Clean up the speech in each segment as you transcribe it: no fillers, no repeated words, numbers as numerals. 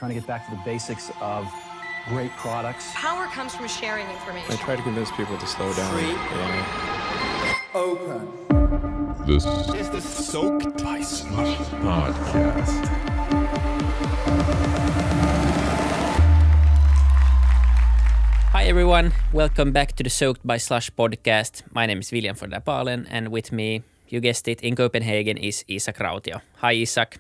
trying to get back to the basics of great products. Power comes from sharing information. I try to convince people to slow down. Free. Open. This is the Soaked by Slush podcast. Hi everyone, welcome back to the Soaked by Slush podcast. My name is William von der Palen, and with me, you guessed it, in Copenhagen is Isak Rautio. Hi Isak.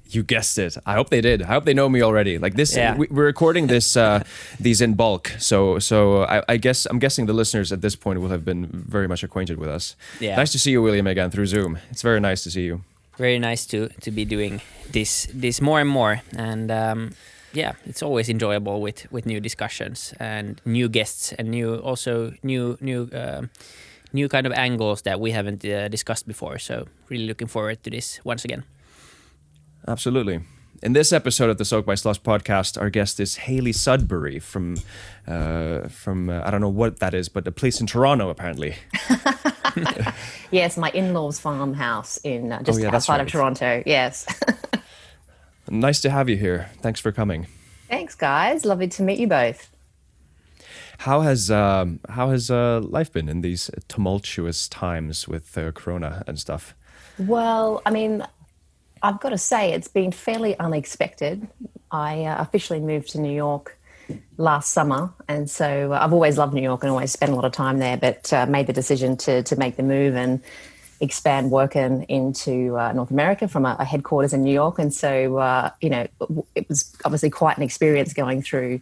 You guessed it. I hope they did. I hope they know me already. Like this, yeah. We're recording this these in bulk. So I'm guessing the listeners at this point will have been very much acquainted with us. Yeah. Nice to see you, William, again through Zoom. It's very nice to see you. Very nice to be doing this more and more, and yeah, it's always enjoyable with new discussions and new guests and new kind of angles that we haven't discussed before. So really looking forward to this once again. Absolutely. In this episode of the Soaked by Slush podcast, our guest is Hayley Sudbury from I don't know what that is, but a place in Toronto apparently. Yes, my in-laws' farmhouse in just outside of Toronto. Yes. Nice to have you here. Thanks for coming. Thanks, guys. Lovely to meet you both. How has life been in these tumultuous times with Corona and stuff? Well, I mean, I've got to say it's been fairly unexpected. I officially moved to New York last summer, and so I've always loved New York and always spent a lot of time there, but made the decision to make the move and expand WERKIN into North America from a headquarters in New York. And so, it was obviously quite an experience going through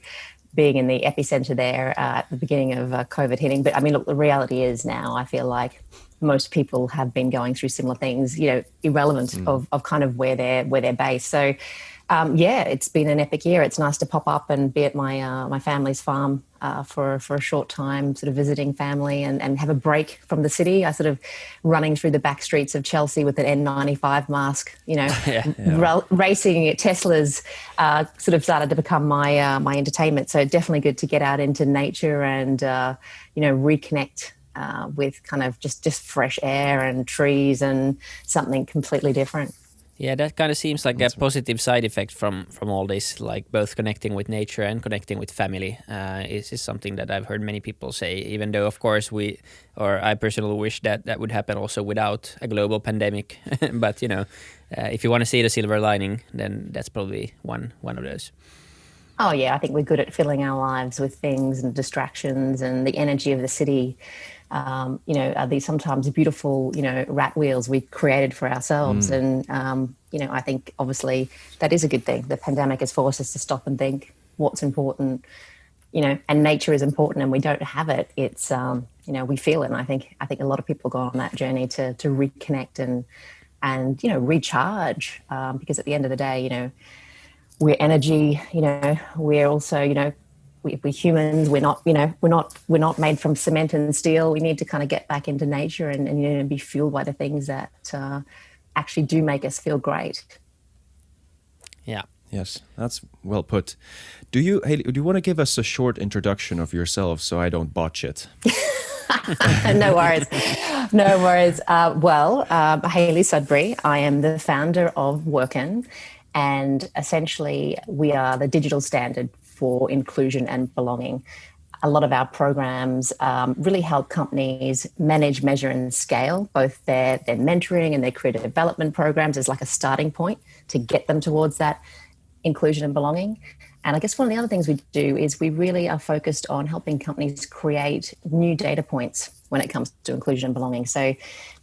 being in the epicenter there at the beginning of COVID hitting. But I mean, look, the reality is now I feel like most people have been going through similar things, irrelevant of kind of where they're based. So, it's been an epic year. It's nice to pop up and be at my family's farm for a short time, sort of visiting family and have a break from the city. I sort of running through the back streets of Chelsea with an N95 mask, racing Teslas sort of started to become my entertainment. So definitely good to get out into nature and, reconnect with kind of just fresh air and trees and something completely different. Yeah, that kind of seems like a positive side effect from all this, like both connecting with nature and connecting with family is something that I've heard many people say, even though, of course, I personally wish that would happen also without a global pandemic. But, if you want to see the silver lining, then that's probably one of those. Oh, yeah, I think we're good at filling our lives with things and distractions and the energy of the city. Are these sometimes beautiful, rat wheels we created for ourselves. And, I think obviously that is a good thing. The pandemic has forced us to stop and think what's important, and nature is important and we don't have it. It's, we feel it. And I think a lot of people go on that journey to reconnect and recharge because at the end of the day, we're energy, we're also, we're humans. We're not made from cement and steel. We need to kind of get back into nature and be fueled by the things that actually do make us feel great. Yeah. Yes, that's well put. Hayley, do you want to give us a short introduction of yourself so I don't botch it? No worries. No worries. Hayley Sudbury. I am the founder of WERKIN, and essentially we are the digital standard for inclusion and belonging. A lot of our programs really help companies manage, measure and scale both their mentoring and their creative development programs as like a starting point to get them towards that inclusion and belonging. And I guess one of the other things we do is we really are focused on helping companies create new data points when it comes to inclusion and belonging. So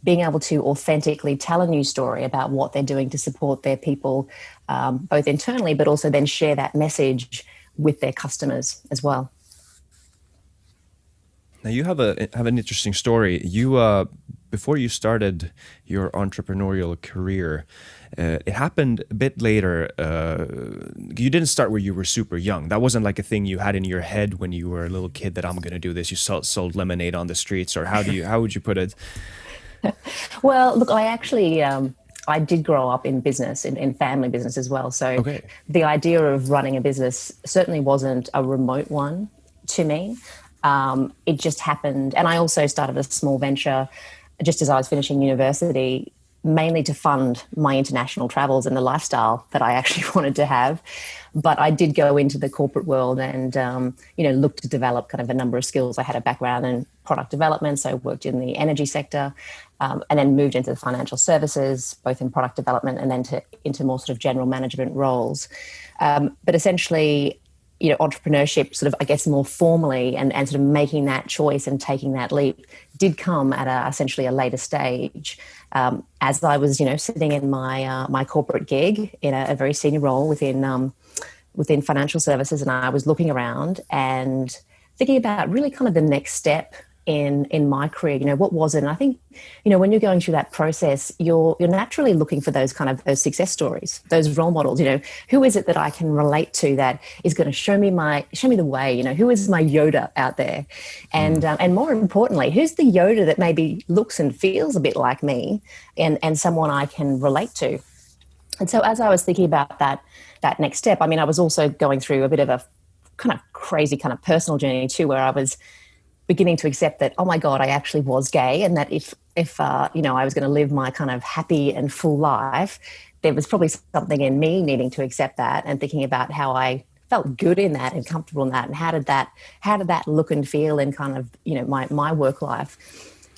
being able to authentically tell a new story about what they're doing to support their people, both internally, but also then share that message with their customers as well. Now you have an interesting story. You before you started your entrepreneurial career, it happened a bit later. You didn't start where you were super young. That wasn't like a thing you had in your head when you were a little kid that I'm going to do this. You sold lemonade on the streets, or how would you put it? Well, look, I actually I did grow up in business, in family business as well. So The idea of running a business certainly wasn't a remote one to me. It just happened. And I also started a small venture just as I was finishing university mainly to fund my international travels and the lifestyle that I actually wanted to have. But I did go into the corporate world and, look to develop kind of a number of skills. I had a background in product development, so I worked in the energy sector, and then moved into the financial services, both in product development and then into more sort of general management roles. But essentially, entrepreneurship sort of, I guess, more formally and sort of making that choice and taking that leap did come at essentially a later stage. As I was, sitting in my corporate gig in a very senior role within financial services, and I was looking around and thinking about really kind of the next step in my career. What was it? And I think, when you're going through that process, you're naturally looking for those success stories, those role models. Who is it that I can relate to that is going to show me the way? Who is my Yoda out there? And more importantly, who's the Yoda that maybe looks and feels a bit like me, and someone I can relate to? And so as I was thinking about that next step, I mean, I was also going through a bit of a kind of crazy kind of personal journey too, where I was beginning to accept that, oh my God, I actually was gay, and that if I was going to live my kind of happy and full life, there was probably something in me needing to accept that, and thinking about how I felt good in that and comfortable in that, and how did that look and feel in kind of my work life.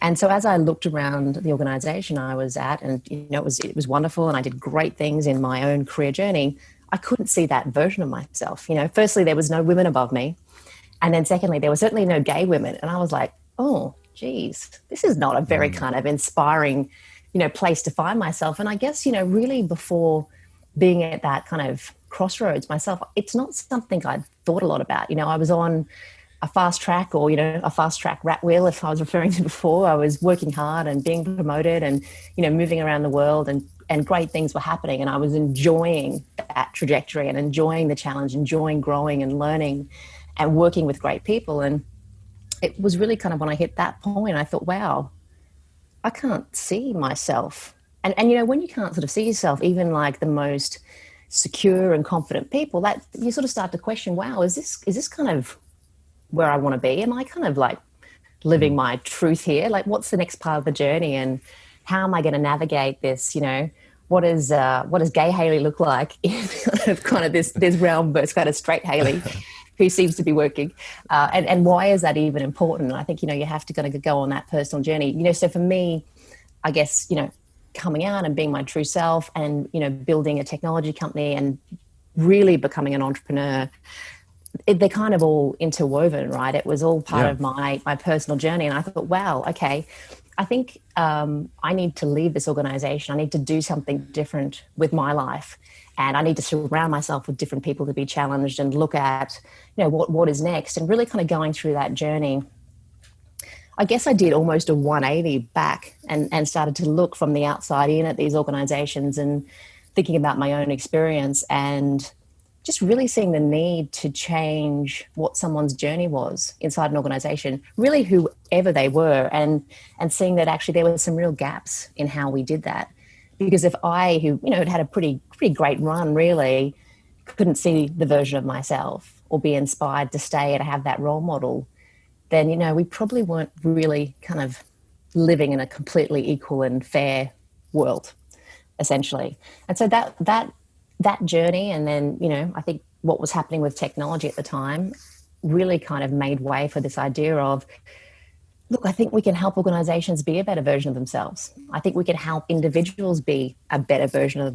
And so as I looked around the organization I was at, and it was wonderful, and I did great things in my own career journey, I couldn't see that version of myself. Firstly, there was no women above me. And then secondly, there were certainly no gay women. And I was like, oh, geez, this is not a very kind of inspiring, place to find myself. And I guess, really before being at that kind of crossroads myself, it's not something I'd thought a lot about. I was on a fast track a fast track rat wheel, if I was referring to before. I was working hard and being promoted and, moving around the world, and great things were happening. And I was enjoying that trajectory and enjoying the challenge, enjoying growing and learning and working with great people. And it was really kind of when I hit that point, I thought, wow, I can't see myself. And when you can't sort of see yourself, even like the most secure and confident people, that you sort of start to question, wow, is this kind of where I want to be? Am I kind of like living my truth here? Like, what's the next part of the journey, and how am I going to navigate this? What does gay Hayley look like in kind of this realm versus kind of straight Hayley who seems to be working, and why is that even important? And I think you have to kind of go on that personal journey. So for me, I guess coming out and being my true self, and building a technology company and really becoming an entrepreneur, they're kind of all interwoven, right? It was all part of my personal journey. And I thought, wow, okay, I think I need to leave this organization. I need to do something different with my life. And I need to surround myself with different people to be challenged and look at, what is next, and really kind of going through that journey. I guess I did almost a 180 back and started to look from the outside in at these organizations and thinking about my own experience, and just really seeing the need to change what someone's journey was inside an organization, really whoever they were, and seeing that actually there were some real gaps in how we did that. Because if I, who had a pretty great run, really couldn't see the version of myself or be inspired to stay and have that role model, then we probably weren't really kind of living in a completely equal and fair world, essentially. And so that journey, and then I think what was happening with technology at the time really kind of made way for this idea of, look, I think we can help organizations be a better version of themselves. I think we can help individuals be a better version of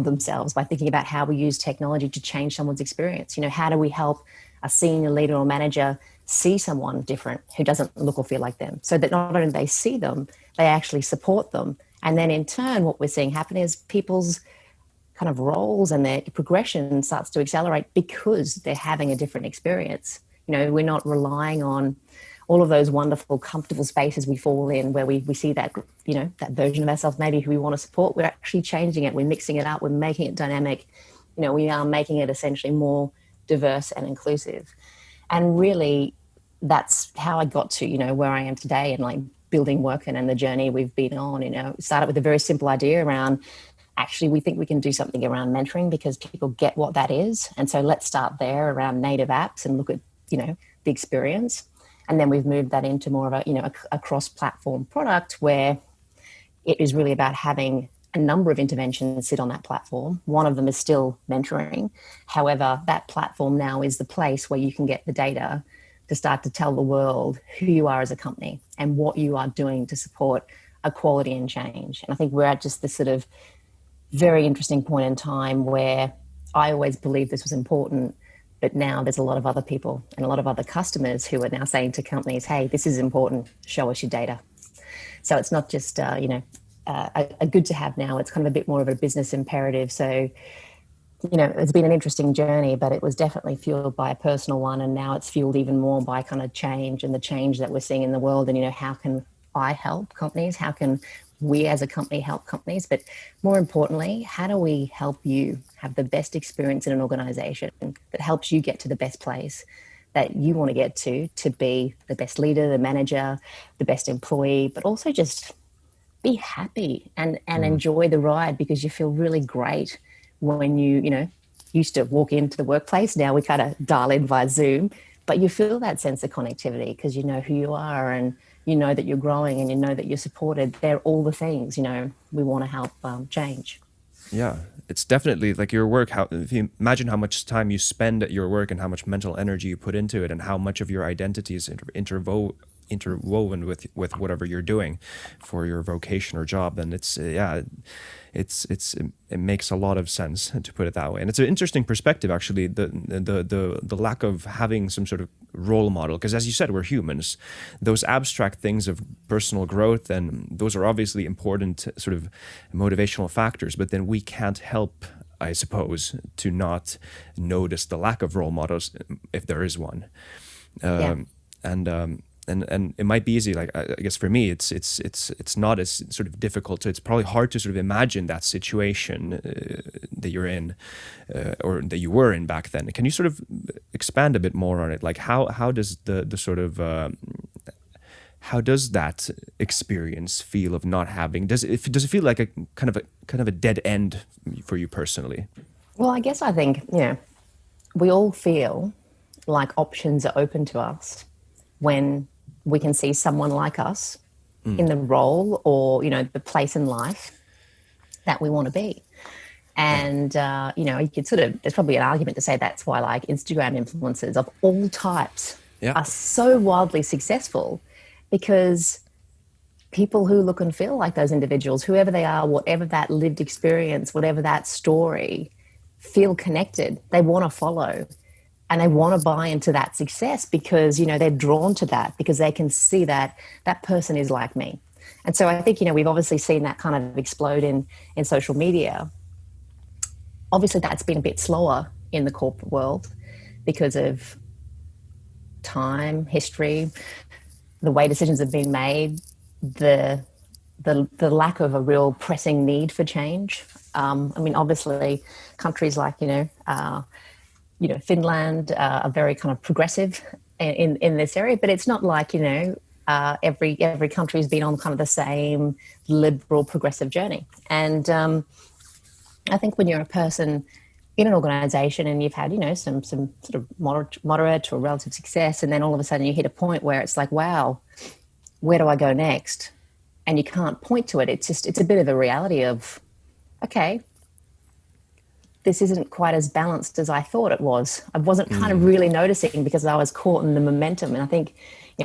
themselves by thinking about how we use technology to change someone's experience. How do we help a senior leader or manager see someone different who doesn't look or feel like them, so that not only do they see them, they actually support them. And then in turn, what we're seeing happen is people's kind of roles and their progression starts to accelerate because they're having a different experience. We're not relying on all of those wonderful, comfortable spaces we fall in where we see that, that version of ourselves, maybe who we want to support. We're actually changing it. We're mixing it up. We're making it dynamic. We are making it essentially more diverse and inclusive. And really, that's how I got to, where I am today, and like building WERKIN and the journey we've been on. We started with a very simple idea around, actually, we think we can do something around mentoring because people get what that is. And so let's start there around native apps and look at, the experience. And then we've moved that into more of a cross-platform product where it is really about having a number of interventions sit on that platform. One of them is still mentoring. However, that platform now is the place where you can get the data to start to tell the world who you are as a company and what you are doing to support equality and change. And I think we're at just this sort of very interesting point in time where I always believed this was important, but now there's a lot of other people and a lot of other customers who are now saying to companies, hey, this is important, show us your data. So it's not just, a good to have now, it's kind of a bit more of a business imperative. So, it's been an interesting journey, but it was definitely fueled by a personal one. And now it's fueled even more by kind of change and the change that we're seeing in the world. And, how can I help companies? How can we as a company help companies? But more importantly, how do we help you have the best experience in an organization that helps you get to the best place that you want to get to be the best leader, the manager, the best employee, but also just be happy and enjoy the ride, because you feel really great when you used to walk into the workplace. Now we kind of dial in via Zoom, but you feel that sense of connectivity because you know who you are and you know that you're growing and you know that you're supported. They're all the things, we want to help change. Yeah, it's definitely like your work. If you imagine how much time you spend at your work and how much mental energy you put into it and how much of your identity is interwoven with whatever you're doing for your vocation or job, then it makes a lot of sense to put it that way. And it's an interesting perspective, actually, the lack of having some sort of role model, because as you said, we're humans. Those abstract things of personal growth, and those are obviously important sort of motivational factors, but then we can't help, I suppose, to not notice the lack of role models if there is one. And it might be easy. Like I guess for me, it's not as sort of difficult. So it's probably hard to sort of imagine that situation that you're in, or that you were in back then. Can you sort of expand a bit more on it? Like how does the sort of how does that experience feel of not having? Does it feel like a kind of a dead end for you personally? Well, I guess I think we all feel like options are open to us when we can see someone like us in the role or, the place in life that we want to be. And, you could there's probably an argument to say that's why like Instagram influencers of all types are so wildly successful, because people who look and feel like those individuals, whoever they are, whatever that lived experience, whatever that story, feel connected. They want to follow. And they want to buy into that success because, they're drawn to that because they can see that that person is like me. And so I think, we've obviously seen that kind of explode in social media. Obviously, that's been a bit slower in the corporate world because of time, history, the way decisions have been made, the lack of a real pressing need for change. Obviously, countries like, Finland are very kind of progressive in this area, but it's not like, every country has been on kind of the same liberal progressive journey. And I think when you're a person in an organization and you've had, some sort of moderate or relative success, and then all of a sudden you hit a point where it's like, wow, where do I go next? And you can't point to it. It's a bit of a reality of, okay, this isn't quite as balanced as I thought it was. I wasn't kind of really noticing because I was caught in the momentum. And I think,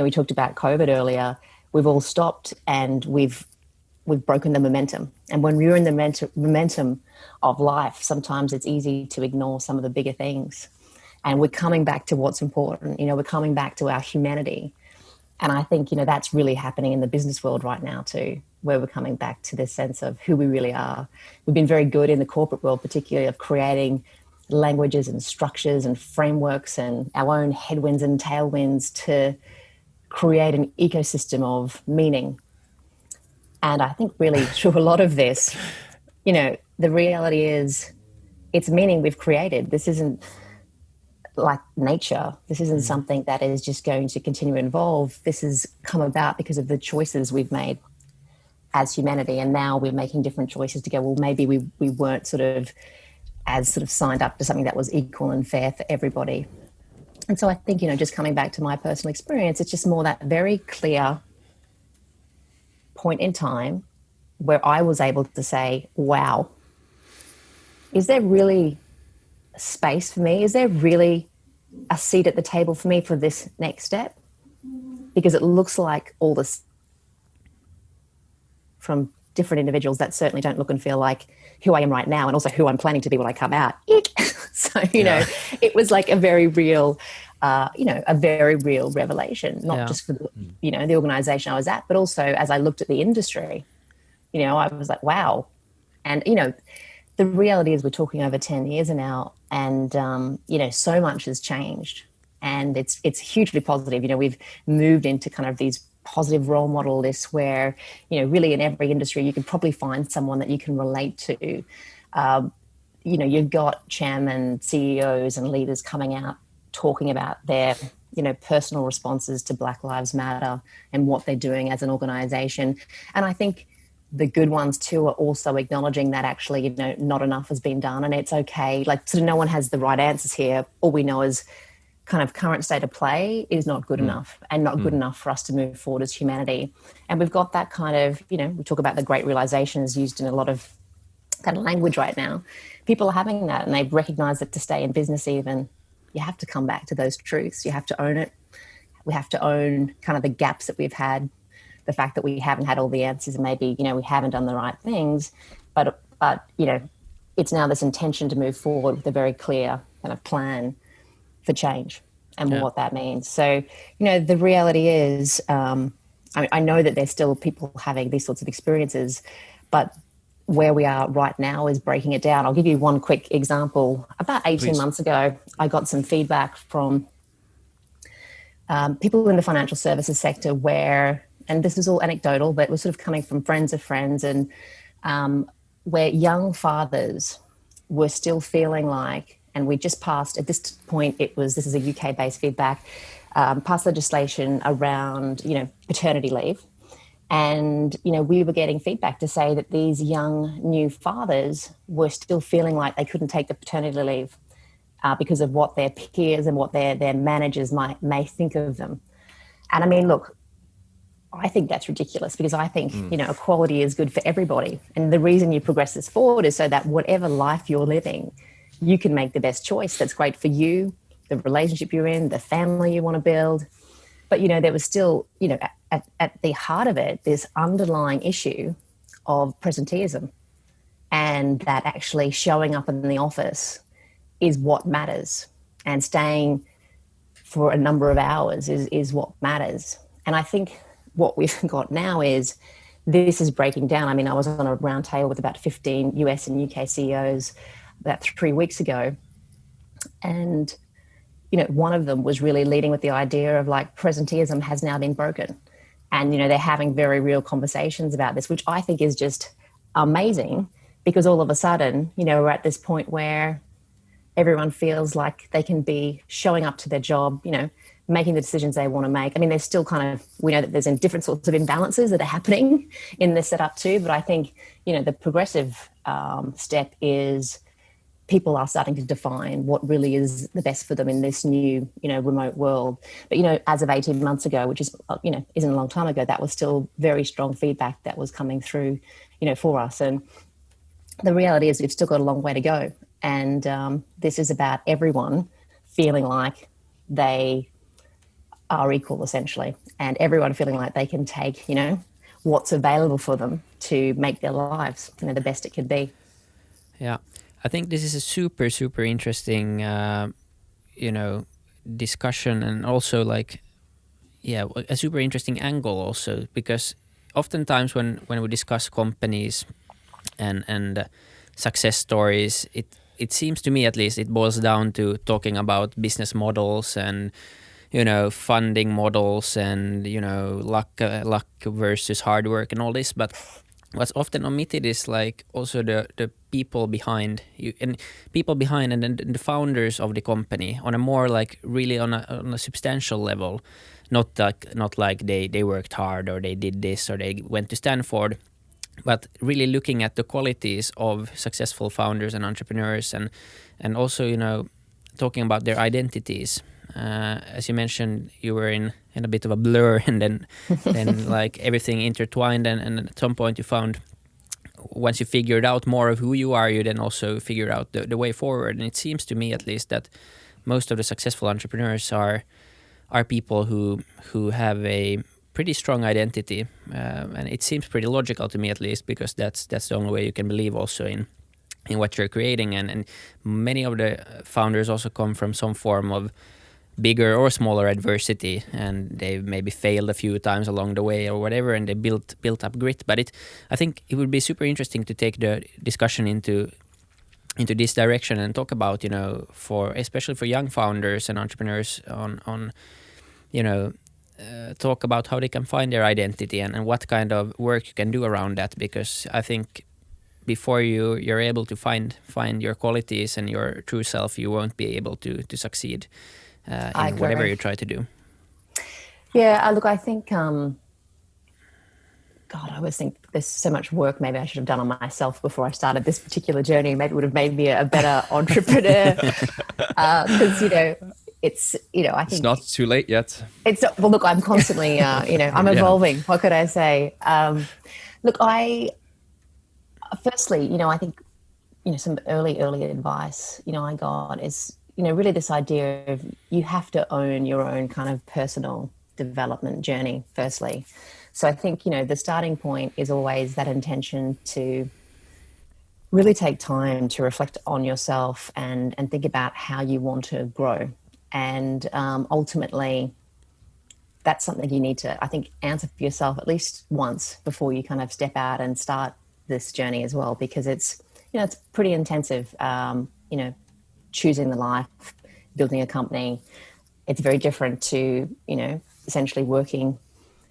we talked about COVID earlier. We've all stopped and we've broken the momentum. And when we're in the momentum of life, sometimes it's easy to ignore some of the bigger things. And we're coming back to what's important. We're coming back to our humanity. And I think, that's really happening in the business world right now too, where we're coming back to this sense of who we really are. We've been very good in the corporate world, particularly of creating languages and structures and frameworks and our own headwinds and tailwinds to create an ecosystem of meaning. And I think really through a lot of this, the reality is it's meaning we've created. This isn't like nature. This isn't something that is just going to continue to evolve. This has come about because of the choices we've made as humanity. And now we're making different choices to go, well, maybe we weren't signed up to something that was equal and fair for everybody. And so I think, just coming back to my personal experience, it's just more that very clear point in time where I was able to say, wow, is there really space for me? Is there really a seat at the table for me for this next step? Because it looks like all this from different individuals that certainly don't look and feel like who I am right now, and also who I'm planning to be when I come out. So, you know, it was like a very real, a very real revelation, not just for, the organization I was at, but also as I looked at the industry, I was like, wow. And, the reality is we're talking over 10 years now, and, so much has changed, and it's hugely positive. We've moved into kind of these positive role model lists where, really in every industry, you can probably find someone that you can relate to. You've got chairmen, CEOs and leaders coming out talking about their, personal responses to Black Lives Matter and what they're doing as an organization. And I think the good ones too are also acknowledging that actually, not enough has been done, and it's okay. Like, sort of no one has the right answers here. All we know is kind of current state of play is not good enough, and not good enough for us to move forward as humanity. And we've got that kind of, we talk about the great realization is used in a lot of kind of language right now. People are having that, and they've recognized that to stay in business even, you have to come back to those truths. You have to own it. We have to own kind of the gaps that we've had, the fact that we haven't had all the answers, and maybe, we haven't done the right things, but it's now this intention to move forward with a very clear kind of plan for change and what that means. So, the reality is, I know that there's still people having these sorts of experiences, but where we are right now is breaking it down. I'll give you one quick example. About 18 months ago, I got some feedback from people in the financial services sector where, and this is all anecdotal, but it was sort of coming from friends of friends, and where young fathers were still feeling like, and we just passed, at this point, this is a UK-based feedback, passed legislation around, paternity leave. And, we were getting feedback to say that these young new fathers were still feeling like they couldn't take the paternity leave because of what their peers and what their managers may think of them. And I mean, look, I think that's ridiculous, because I think, equality is good for everybody. And the reason you progress this forward is so that whatever life you're living, you can make the best choice that's great for you, the relationship you're in, the family you want to build. But, there was still, at the heart of it, this underlying issue of presenteeism, and that actually showing up in the office is what matters, and staying for a number of hours is what matters. And I think what we've got now is this is breaking down. I mean, I was on a round table with about 15 US and UK CEOs about 3 weeks ago. And, one of them was really leading with the idea of like presenteeism has now been broken. And, they're having very real conversations about this, which I think is just amazing, because all of a sudden, we're at this point where everyone feels like they can be showing up to their job, making the decisions they want to make. I mean, there's still we know that there's different sorts of imbalances that are happening in this setup too. But I think, the progressive step is people are starting to define what really is the best for them in this new, remote world. But, as of 18 months ago, which is, isn't a long time ago, that was still very strong feedback that was coming through, for us. And the reality is we've still got a long way to go. And this is about everyone feeling like they are equal, essentially, and everyone feeling like they can take, what's available for them to make their lives, the best it could be. Yeah. I think this is a super, super interesting, discussion, and also a super interesting angle also, because oftentimes when we discuss companies and success stories, it seems to me, at least, it boils down to talking about business models and, funding models and, luck versus hard work and all this. But what's often omitted is also the people behind you, and then the founders of the company on a more really on a substantial level, not like they worked hard or they did this or they went to Stanford, but really looking at the qualities of successful founders and entrepreneurs, and also talking about their identities. As you mentioned, you were in a bit of a blur, and then everything intertwined, and at some point you found once you figured out more of who you are, you then also figure out the way forward. And it seems to me, at least, that most of the successful entrepreneurs are people who have a pretty strong identity, and it seems pretty logical to me, at least, because that's the only way you can believe also in what you're creating. And many of the founders also come from some form of bigger or smaller adversity, and they've maybe failed a few times along the way or whatever, and they built up grit. But I think it would be super interesting to take the discussion into this direction and talk about, especially for young founders and entrepreneurs on talk about how they can find their identity and what kind of work you can do around that, because I think before you're able to find your qualities and your true self, you won't be able to succeed in whatever you try to do. Yeah, look, I think, God, I always think there's so much work maybe I should have done on myself before I started this particular journey. Maybe it would have made me a better entrepreneur. Because, it's, I think... It's not too late yet. It's not, well, look, I'm constantly, I'm evolving. What could I say? Look, firstly, I think, some early advice, I got is, really this idea of you have to own your own kind of personal development journey, firstly. So I think, the starting point is always that intention to really take time to reflect on yourself and think about how you want to grow. And ultimately, that's something you need to, I think, answer for yourself at least once before you kind of step out and start this journey as well, because it's, it's pretty intensive, choosing the life, building a company. It's very different to, essentially working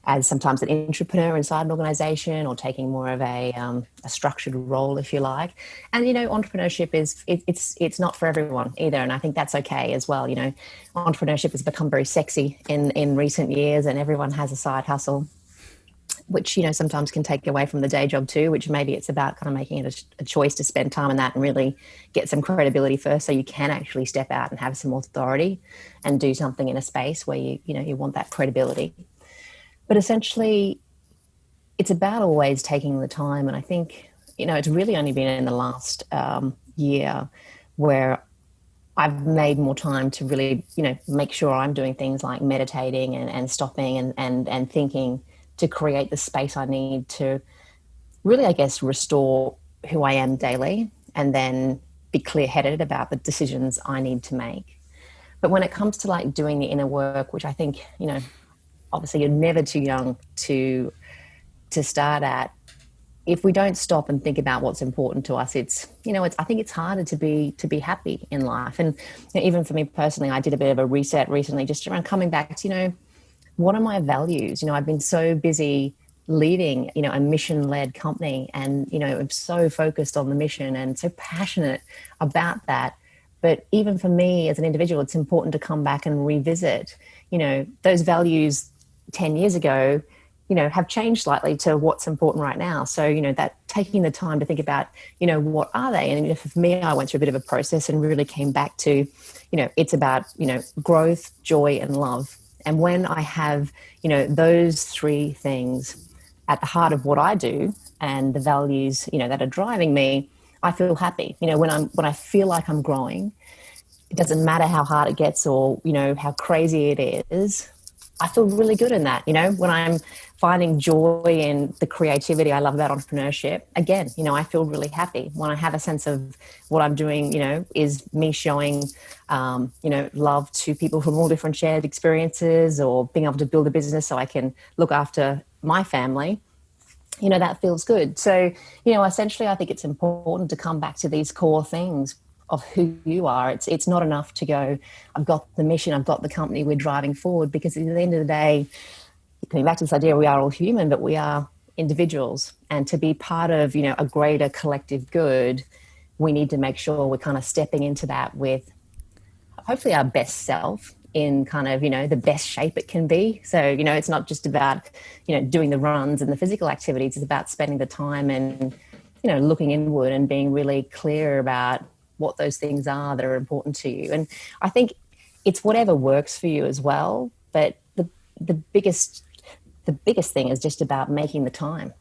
as sometimes an entrepreneur inside an organization, or taking more of a structured role, if you like. And, entrepreneurship it's not for everyone either. And I think that's okay as well. Entrepreneurship has become very sexy in recent years, and everyone has a side hustle, which, sometimes can take away from the day job too, which maybe it's about kind of making it a choice to spend time in that and really get some credibility first, so you can actually step out and have some authority and do something in a space where you want that credibility. But essentially, it's about always taking the time. And I think, it's really only been in the last year where I've made more time to really, make sure I'm doing things like meditating and stopping and thinking, to create the space I need to really, I guess, restore who I am daily, and then be clear-headed about the decisions I need to make. But when it comes to like doing the inner work, which I think, obviously you're never too young to start at, if we don't stop and think about what's important to us, it's, I think it's harder to be happy in life. And even for me personally, I did a bit of a reset recently, just around coming back to, what are my values? I've been so busy leading, a mission-led company, and, I'm so focused on the mission and so passionate about that. But even for me as an individual, it's important to come back and revisit, those values 10 years ago, have changed slightly to what's important right now. So, that taking the time to think about, what are they? And for me, I went through a bit of a process and really came back to, it's about, growth, joy, and love. And when I have, those three things at the heart of what I do and the values, that are driving me, I feel happy. When I feel like I'm growing, it doesn't matter how hard it gets or, how crazy it is. I feel really good in that. When I'm finding joy in the creativity I love about entrepreneurship, again, I feel really happy. When I have a sense of what I'm doing, is me showing, love to people from all different shared experiences, or being able to build a business so I can look after my family, that feels good. So, essentially, I think it's important to come back to these core things of who you are. It's not enough to go, I've got the mission, I've got the company, we're driving forward, because at the end of the day, coming back to this idea, we are all human, but we are individuals. And to be part of, a greater collective good, we need to make sure we're kind of stepping into that with hopefully our best self in kind of, the best shape it can be. So, it's not just about, doing the runs and the physical activities. It's about spending the time and, looking inward and being really clear about what those things are that are important to you. And I think it's whatever works for you as well. But the biggest thing is just about making the time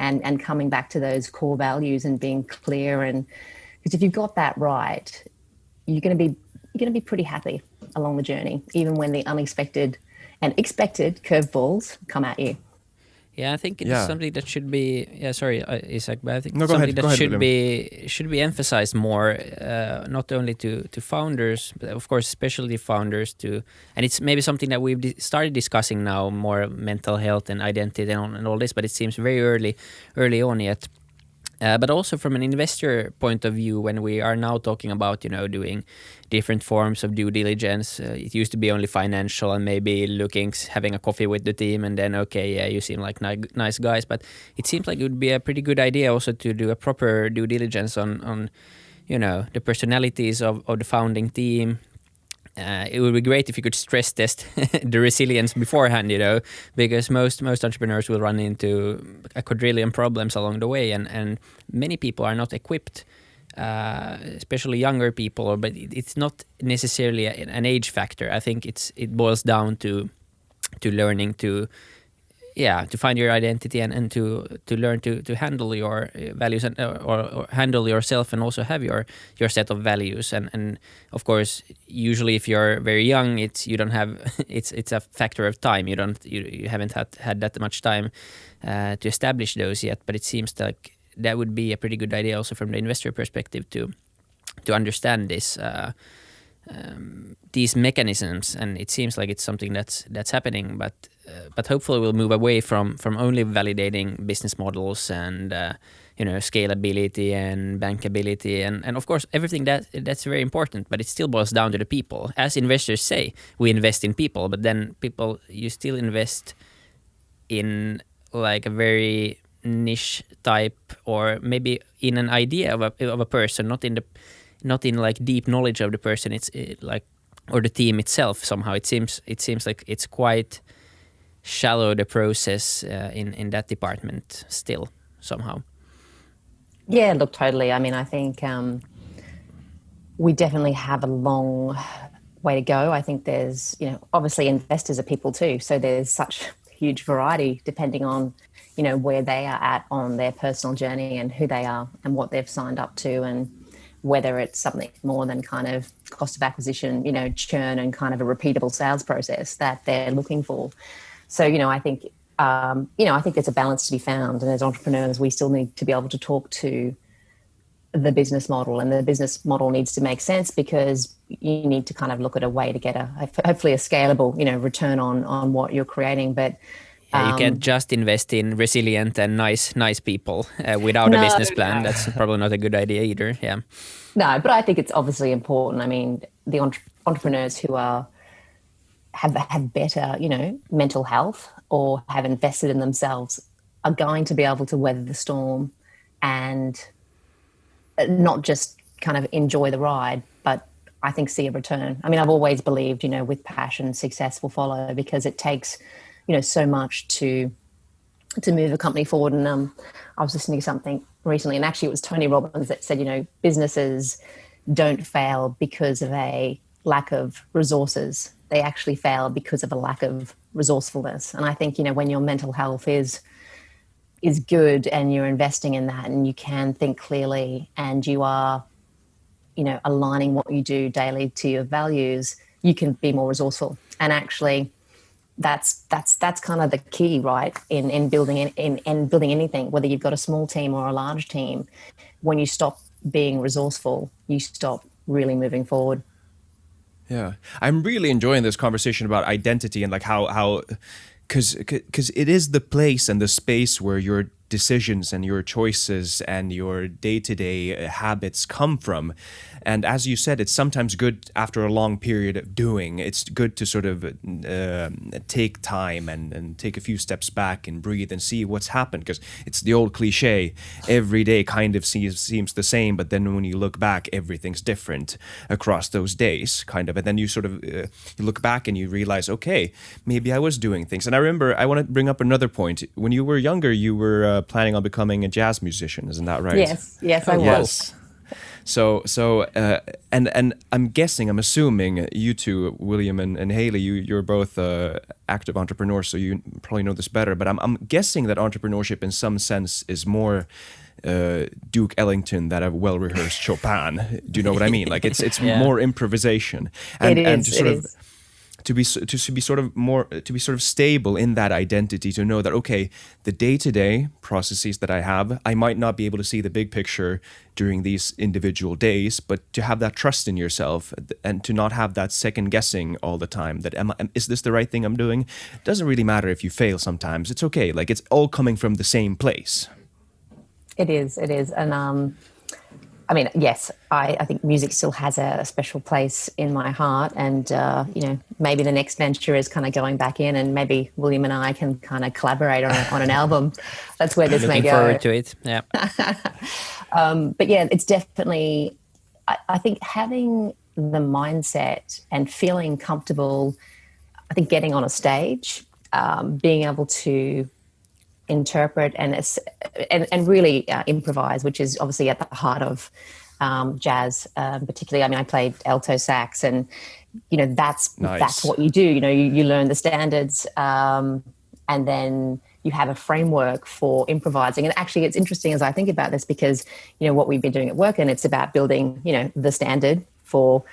and coming back to those core values and being clear. And because if you've got that right, you're going to be pretty happy along the journey, even when the unexpected and expected curveballs come at you. Yeah, I think it's something that should be. Yeah, sorry, Isaac, but I think No, something go ahead, should be emphasized more, not only to founders, but of course, especially founders. And it's maybe something that we've started discussing now, more mental health and identity and all this. But it seems very early on yet. But also from an investor point of view, when we are now talking about, doing different forms of due diligence, it used to be only financial and maybe having a coffee with the team and then, okay, yeah, you seem like nice guys. But it seems like it would be a pretty good idea also to do a proper due diligence on the personalities of the founding team. It would be great if you could stress test the resilience beforehand, because most entrepreneurs will run into a quadrillion problems along the way, and many people are not equipped, especially younger people. But it's not necessarily an age factor. I think it boils down to learning to find your identity and to learn to handle your values and or handle yourself and also have your set of values and of course usually if you're very young you don't have it's a factor of time. You haven't had that much time to establish those yet, but it seems like that would be a pretty good idea also from the investor perspective to understand this these mechanisms, and it seems like it's something that's happening, but hopefully we'll move away from only validating business models and scalability and bankability and of course everything that's very important, but it still boils down to the people. As investors say, we invest in people, but then you still invest in like a very niche type or maybe in an idea of a person, not in like deep knowledge of the person. Or the team itself. Somehow it seems like it's quite shallow, the process in that department still somehow. Yeah, look, totally. I mean, I think we definitely have a long way to go. I think there's, obviously investors are people too. So there's such huge variety depending on, where they are at on their personal journey and who they are and what they've signed up to, and whether it's something more than kind of cost of acquisition, churn and kind of a repeatable sales process that they're looking for. So, I think, I think there's a balance to be found. And as entrepreneurs, we still need to be able to talk to the business model, and the business model needs to make sense because you need to kind of look at a way to get hopefully a scalable, return on what you're creating. But you can't just invest in resilient and nice people without a business plan. No. That's probably not a good idea either. Yeah. No, but I think it's obviously important. I mean, the entrepreneurs who have better, mental health or have invested in themselves are going to be able to weather the storm and not just kind of enjoy the ride, but I think see a return. I mean, I've always believed, with passion, success will follow, because it takes so much to move a company forward. And I was listening to something recently, and actually it was Tony Robbins that said, businesses don't fail because of a lack of resources. They actually fail because of a lack of resourcefulness. And I think, when your mental health is good and you're investing in that and you can think clearly and you are, aligning what you do daily to your values, you can be more resourceful. And actually, that's kind of the key, right? In building in building anything, whether you've got a small team or a large team. When you stop being resourceful, you stop really moving forward. Yeah, I'm really enjoying this conversation about identity and like how, because it is the place and the space where your decisions and your choices and your day-to-day habits come from. And as you said, it's sometimes good after a long period of doing. It's good to sort of take time and take a few steps back and breathe and see what's happened, because it's the old cliche, every day kind of seems the same, but then when you look back, everything's different across those days, kind of. And then you sort of you look back and you realize, okay, maybe I was doing things. And I remember, I want to bring up another point. When you were younger, you were planning on becoming a jazz musician, isn't that right? Yes, I was. And I'm assuming you two, William and Hayley, you're both active entrepreneurs, so you probably know this better. But I'm guessing that entrepreneurship, in some sense, is more Duke Ellington than a well-rehearsed Chopin. Do you know what I mean? Like it's more improvisation, and to be sort of stable in that identity, to know that, okay, the day-to-day processes that I have, I might not be able to see the big picture during these individual days, but to have that trust in yourself and to not have that second guessing all the time, that is this the right thing I'm doing? It doesn't really matter if you fail sometimes. It's okay. Like, it's all coming from the same place. It is. And I mean, yes, I think music still has a special place in my heart. And, maybe the next venture is kind of going back in, and maybe William and I can kind of collaborate on an album. That's where this may go. Looking forward to it, yeah. But yeah, it's definitely, I think having the mindset and feeling comfortable, I think getting on a stage, being able to interpret and really improvise, which is obviously at the heart of jazz, particularly. I mean, I played alto sax, and that's what you do. You learn the standards, and then you have a framework for improvising. And actually, it's interesting as I think about this, because what we've been doing at WERKIN, it's about building the standard for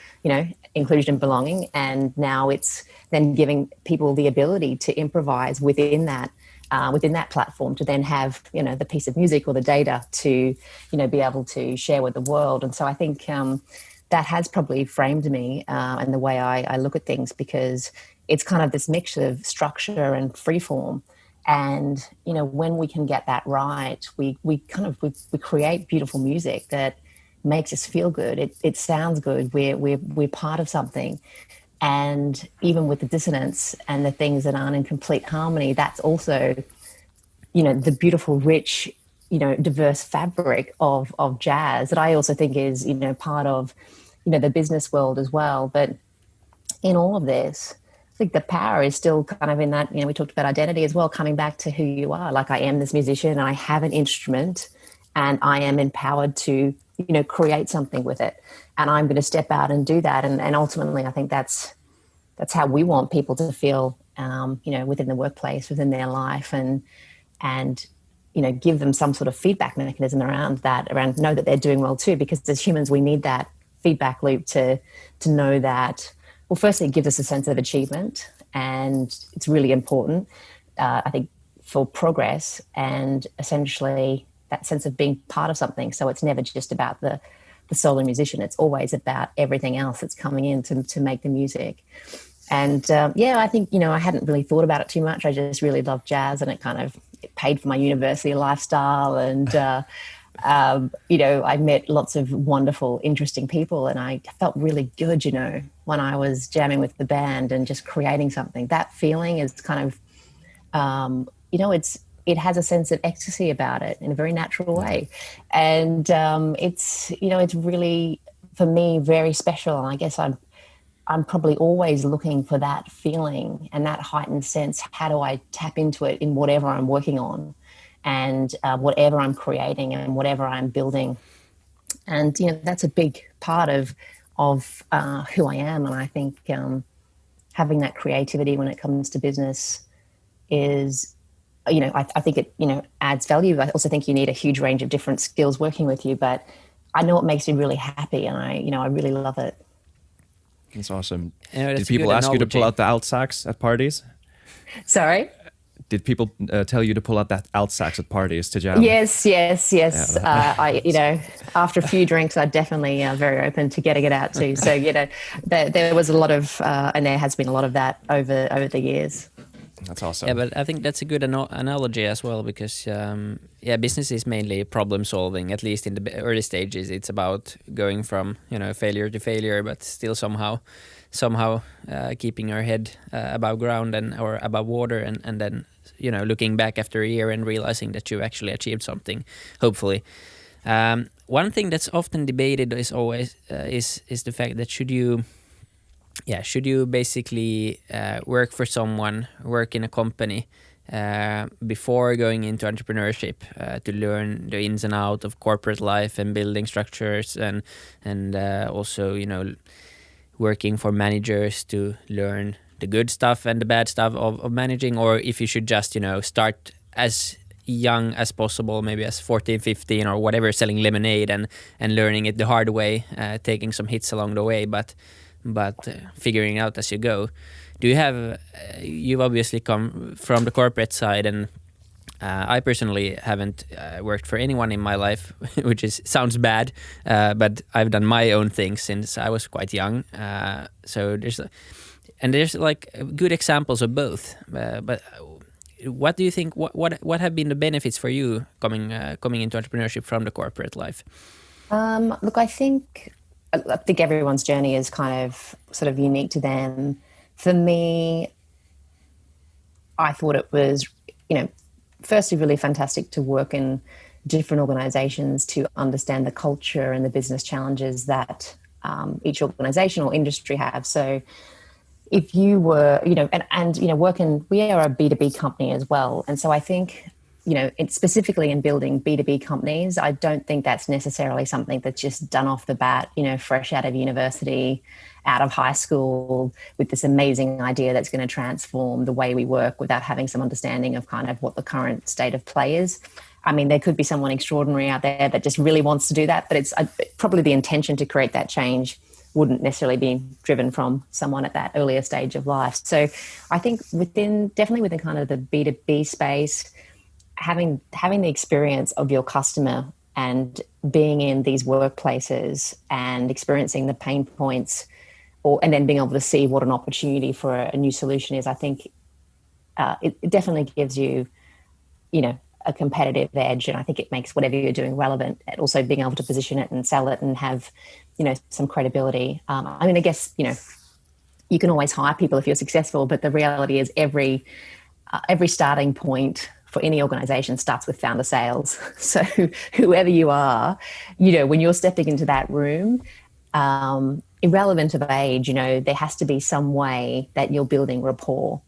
inclusion and belonging, and now it's then giving people the ability to improvise within that platform, to then have the piece of music or the data to be able to share with the world. And so I think that has probably framed me and the way I look at things, because it's kind of this mixture of structure and freeform. And when we can get that right, we create beautiful music that makes us feel good. It sounds good. We're part of something. And even with the dissonance and the things that aren't in complete harmony, that's also, the beautiful, rich, diverse fabric of jazz that I also think is, part of, the business world as well. But in all of this, I think the power is still kind of in that, we talked about identity as well, coming back to who you are. Like, I am this musician, and I have an instrument, and I am empowered to, create something with it. And I'm going to step out and do that. And ultimately, I think that's how we want people to feel, within the workplace, within their life, and give them some sort of feedback mechanism around know that they're doing well too, because as humans, we need that feedback loop to know that, well, firstly, it gives us a sense of achievement, and it's really important, I think, for progress, and essentially that sense of being part of something. So it's never just about the solo musician. It's always about everything else that's coming in to make the music. And I think, I hadn't really thought about it too much. I just really loved jazz, and it paid for my university lifestyle. And, I met lots of wonderful, interesting people, and I felt really good, when I was jamming with the band and just creating something. That feeling is kind of, it has a sense of ecstasy about it in a very natural way. And it's really, for me, very special. And I guess I'm probably always looking for that feeling and that heightened sense. How do I tap into it in whatever I'm working on, and whatever I'm creating and whatever I'm building? And, that's a big part of who I am. And I think having that creativity when it comes to business is, I think it, adds value. I also think you need a huge range of different skills working with you, but I know it makes me really happy, and I really love it. That's awesome. That's Did people ask you to pull out the alt sax at parties? Sorry? Did people tell you to pull out that alt sax at parties to jam? Yes. After a few drinks, I'm definitely very open to getting it out too. So, there was a lot of, and there has been a lot of that over the years. That's awesome. Yeah, but I think that's a good analogy as well, because business is mainly problem solving. At least in the early stages, it's about going from failure to failure, but still somehow keeping your head above ground or above water, and then looking back after a year and realizing that you actually achieved something, hopefully. One thing that's often debated is always is the fact that should you basically work for someone, work in a company before going into entrepreneurship to learn the ins and outs of corporate life and building structures and also, you know, working for managers to learn the good stuff and the bad stuff of managing, or if you should just, you know, start as young as possible, maybe as 14, 15 or whatever, selling lemonade and learning it the hard way, taking some hits along the way, but figuring it out as you go. Do you have, you've obviously come from the corporate side, and I personally haven't worked for anyone in my life, which sounds bad, but I've done my own thing since I was quite young. So there's like good examples of both. But what do you think? What have been the benefits for you coming into entrepreneurship from the corporate life? Look, I think everyone's journey is kind of sort of unique to them. For me, I thought it was, you know, firstly really fantastic to work in different organizations to understand the culture and the business challenges that each organization or industry have. So if you were, you know, and you know, we are a B2B company as well. And so I think, you know, it's specifically in building B2B companies, I don't think that's necessarily something that's just done off the bat, you know, fresh out of university, out of high school, with this amazing idea that's going to transform the way we work without having some understanding of kind of what the current state of play is. I mean, there could be someone extraordinary out there that just really wants to do that, but it's probably the intention to create that change wouldn't necessarily be driven from someone at that earlier stage of life. So I think definitely within kind of the B2B space, having the experience of your customer and being in these workplaces and experiencing the pain points, and then being able to see what an opportunity for a new solution is, I think it definitely gives you, you know, a competitive edge, and I think it makes whatever you're doing relevant. And also being able to position it and sell it and have, you know, some credibility. I mean, I guess, you know, you can always hire people if you're successful, but the reality is every starting point for any organization starts with founder sales. So whoever you are, you know, when you're stepping into that room, irrelevant of age, you know, there has to be some way that you're building rapport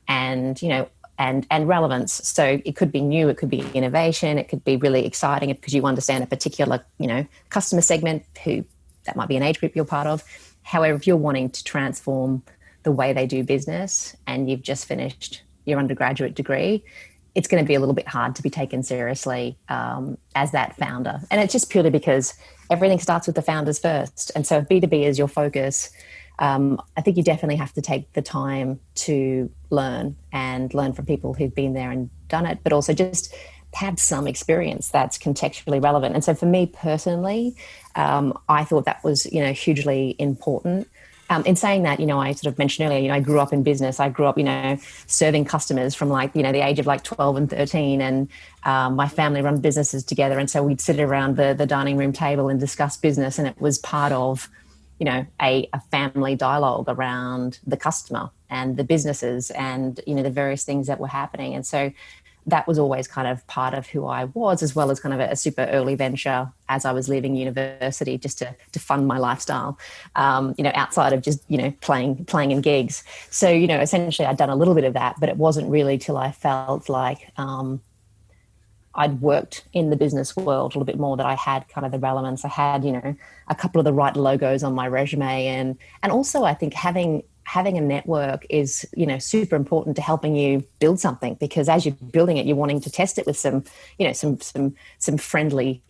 and, you know, and relevance. So it could be new, it could be innovation, it could be really exciting because you understand a particular, you know, customer segment who that might be an age group you're part of. However, if you're wanting to transform the way they do business and you've just finished your undergraduate degree, it's going to be a little bit hard to be taken seriously as that founder. And it's just purely because everything starts with the founders first. And so if B2B is your focus, I think you definitely have to take the time to learn from people who've been there and done it, but also just have some experience that's contextually relevant. And so for me personally, I thought that was, you know, hugely important. In saying that, you know, I sort of mentioned earlier, you know, I grew up in business. I grew up, you know, serving customers from like, you know, the age of like 12 and 13, and my family run businesses together. And so we'd sit around the dining room table and discuss business, and it was part of, you know, a family dialogue around the customer and the businesses and, you know, the various things that were happening. And so that was always kind of part of who I was, as well as kind of a super early venture as I was leaving university, just to fund my lifestyle, you know, outside of just, you know, playing in gigs. So, you know, essentially I'd done a little bit of that, but it wasn't really till I felt like I'd worked in the business world a little bit more that I had kind of the relevance. I had, you know, a couple of the right logos on my resume, and also I think having a network is, you know, super important to helping you build something, because as you're building it, you're wanting to test it with some, you know, some friendly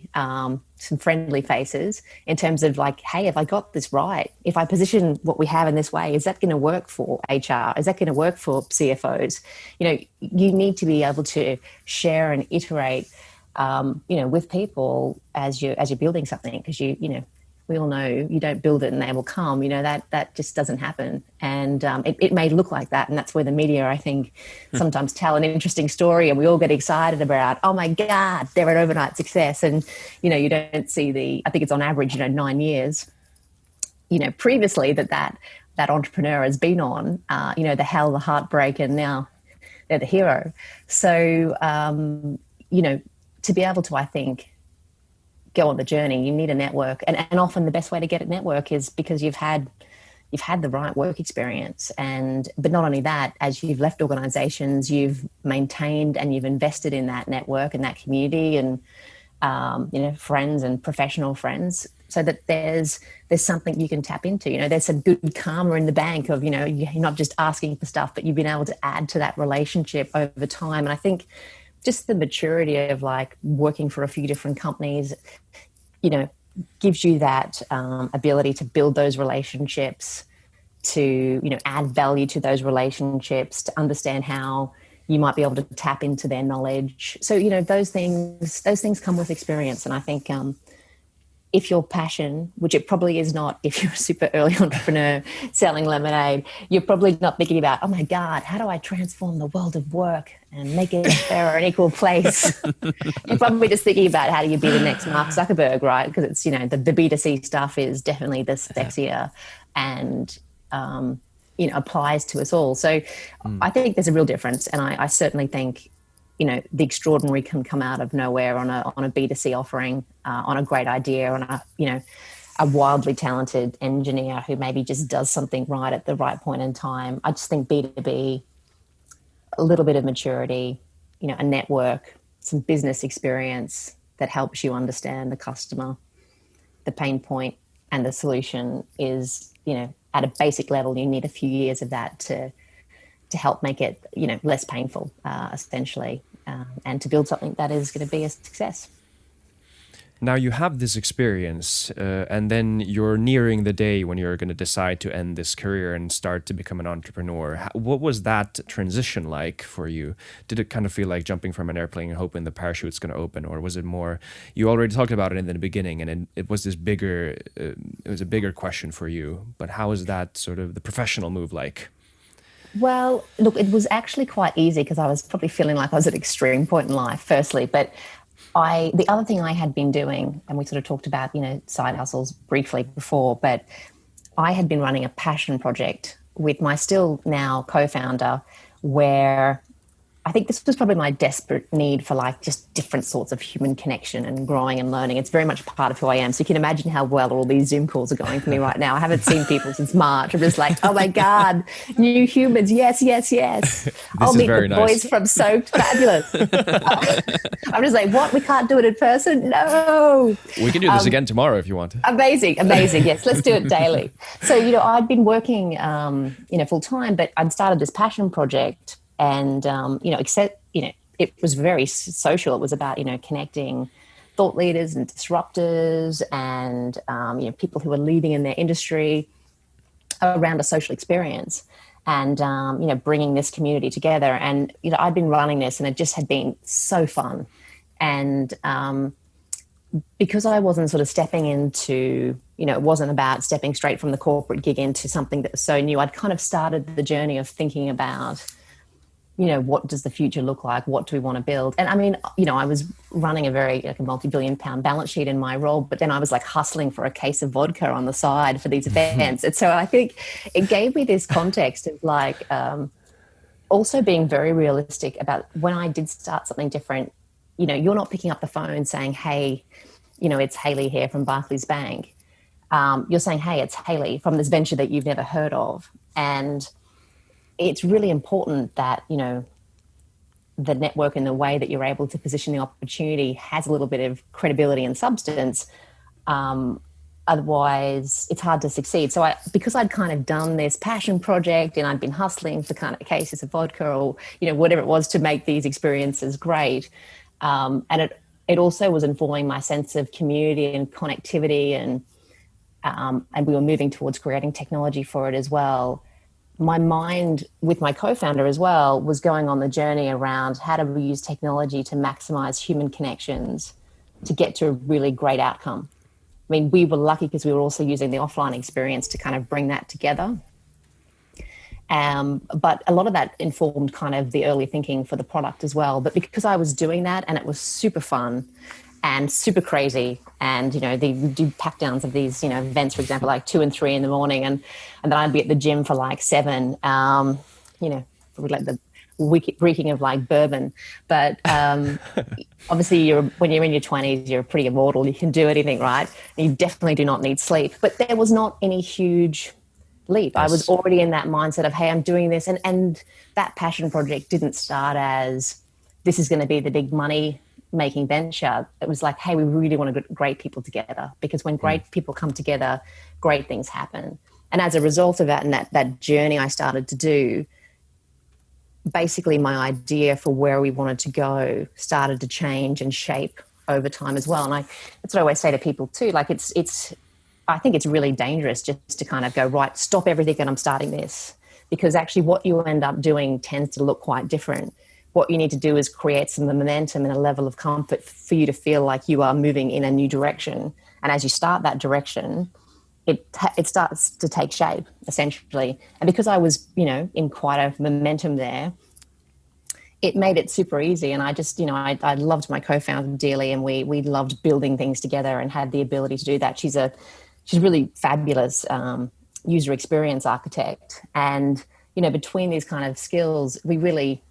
faces in terms of like, hey, if I got this right, if I position what we have in this way, is that going to work for HR? Is that going to work for CFOs? You know, you need to be able to share and iterate, you know, with people as you're building something, because you know, we all know you don't build it and they will come, you know, that just doesn't happen. And it may look like that. And that's where the media, I think, sometimes tell an interesting story and we all get excited about, oh my God, they're an overnight success. And, you know, you don't see I think it's on average, you know, 9 years, you know, previously that entrepreneur has been on, you know, the hell, the heartbreak, and now they're the hero. So, you know, to be able to, I think, go on the journey, you need a network, and often the best way to get a network is because you've had you've had the right work experience. But not only that, as you've left organizations, you've maintained and you've invested in that network and that community and, friends and professional friends, so that there's something you can tap into. There's some good karma in the bank of, you're not just asking for stuff, but you've been able to add to that relationship over time. And I think just the maturity of like working for a few different companies, gives you that ability to build those relationships, to, add value to those relationships, to understand how you might be able to tap into their knowledge. So, those things come with experience. And I think if your passion, which it probably is not if you're a super early entrepreneur selling lemonade, you're probably not thinking about, oh my God, how do I transform the world of work and make it a fairer and equal place? You're probably just thinking about how do you be the next Mark Zuckerberg, right? Because it's, the B2C stuff is definitely the sexier and, applies to us all. So I think there's a real difference. And I certainly think, the extraordinary can come out of nowhere on a B2C offering, on a great idea, on a wildly talented engineer who maybe just does something right at the right point in time. I just think B2B, a little bit of maturity, a network, some business experience that helps you understand the customer, the pain point, and the solution is, at a basic level, you need a few years of that to help make it, less painful, essentially, and to build something that is going to be a success. Now you have this experience, and then you're nearing the day when you're going to decide to end this career and start to become an entrepreneur. What was that transition like for you? Did it kind of feel like jumping from an airplane and hoping the parachute's going to open, or was it more? You already talked about it in the beginning, and it was this bigger. It was a bigger question for you. But how is that sort of the professional move like? Well, look, it was actually quite easy because I was probably feeling like I was at an extreme point in life, firstly. But the other thing I had been doing, and we sort of talked about, side hustles briefly before, but I had been running a passion project with my still now co-founder, where I think this was probably my desperate need for like just different sorts of human connection and growing and learning. It's very much part of who I am. So you can imagine how well all these Zoom calls are going for me right now. I haven't seen people since March. I'm just like, oh my God, new humans. Yes, yes, yes. I'll meet the boys from Soaked. Fabulous. I'm just like, what? We can't do it in person? No. We can do this again tomorrow if you want. Amazing. Yes, let's do it daily. So, I'd been working, full time, but I'd started this passion project. And, it was very social. It was about, connecting thought leaders and disruptors and, people who are leading in their industry around a social experience and, bringing this community together. And, I'd been running this and it just had been so fun. And because I wasn't sort of stepping into, it wasn't about stepping straight from the corporate gig into something that was so new, I'd kind of started the journey of thinking about, what does the future look like? What do we want to build? And I mean, I was running a multi-billion-pound balance sheet in my role, but then I was like hustling for a case of vodka on the side for these events. And so I think it gave me this context of like, also being very realistic about when I did start something different, you're not picking up the phone saying, hey, it's Hayley here from Barclays Bank. You're saying, hey, it's Hayley from this venture that you've never heard of. And it's really important that, the network and the way that you're able to position the opportunity has a little bit of credibility and substance. Otherwise, it's hard to succeed. So because I'd kind of done this passion project and I'd been hustling for kind of cases of vodka or, whatever it was to make these experiences great. And it also was informing my sense of community and connectivity and we were moving towards creating technology for it as well. My mind, with my co-founder as well, was going on the journey around how do we use technology to maximize human connections to get to a really great outcome. I mean, we were lucky because we were also using the offline experience to kind of bring that together. But a lot of that informed kind of the early thinking for the product as well. But because I was doing that and it was super fun and super crazy. And, they do pack downs of these, events, for example, like 2 and 3 in the morning. And then I'd be at the gym for like 7, probably like the reeking of like bourbon. But obviously when you're in your 20s, you're pretty immortal. You can do anything, right? And you definitely do not need sleep. But there was not any huge leap. Yes. I was already in that mindset of, hey, I'm doing this. And that passion project didn't start as this is going to be the big money making venture. It was like, hey, we really want to get great people together, because when great people come together, great things happen. And as a result of that, and that journey I started to do, basically my idea for where we wanted to go started to change and shape over time as well. And that's what I always say to people too. Like I think it's really dangerous just to kind of go, right, stop everything and I'm starting this, because actually what you end up doing tends to look quite different. What you need to do is create some momentum and a level of comfort for you to feel like you are moving in a new direction. And as you start that direction, it starts to take shape, essentially. And because I was, in quite a momentum there, it made it super easy. And I just, I loved my co-founder dearly, and we loved building things together and had the ability to do that. She's really fabulous user experience architect. And, between these kind of skills, we really,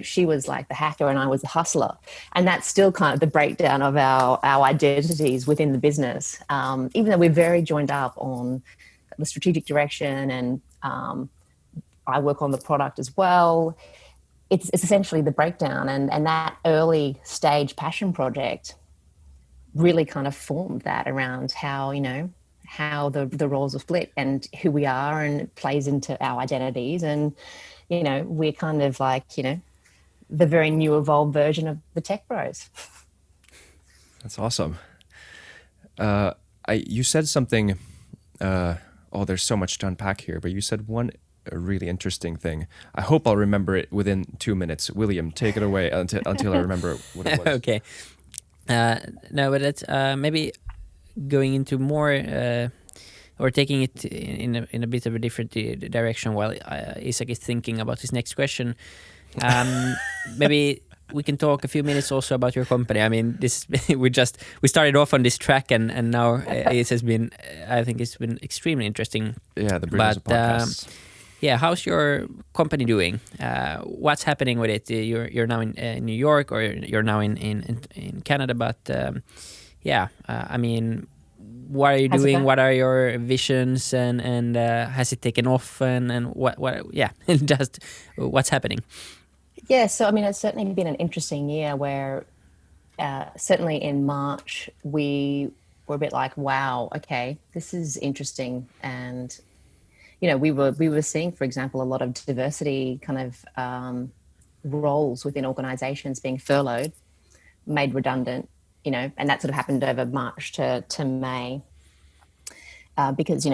she was like the hacker and I was the hustler. And that's still kind of the breakdown of our identities within the business. Even though we're very joined up on the strategic direction, and I work on the product as well, it's essentially the breakdown. And that early stage passion project really kind of formed that around how, how the roles are split and who we are, and it plays into our identities. And, we're kind of like, the very new evolved version of the tech bros. That's awesome. You said something, there's so much to unpack here, but you said one really interesting thing. I hope I'll remember it within 2 minutes. William, take it away until I remember what it was. Okay. No, but that's maybe going into more or taking it in a bit of a different direction while Isaac is thinking about his next question. Maybe we can talk a few minutes also about your company. I mean, we started off on this track, and now it has been, I think it's been extremely interesting. Yeah, the British podcast. How's your company doing? What's happening with it? You're now in New York, or you're now in Canada, but I mean, what are you doing? What are your visions, and has it taken off? And what? Just what's happening? Yeah, so I mean, it's certainly been an interesting year where certainly in March we were a bit like, wow, okay, this is interesting. And, we were seeing, for example, a lot of diversity kind of roles within organizations being furloughed, made redundant, and that sort of happened over March to May because,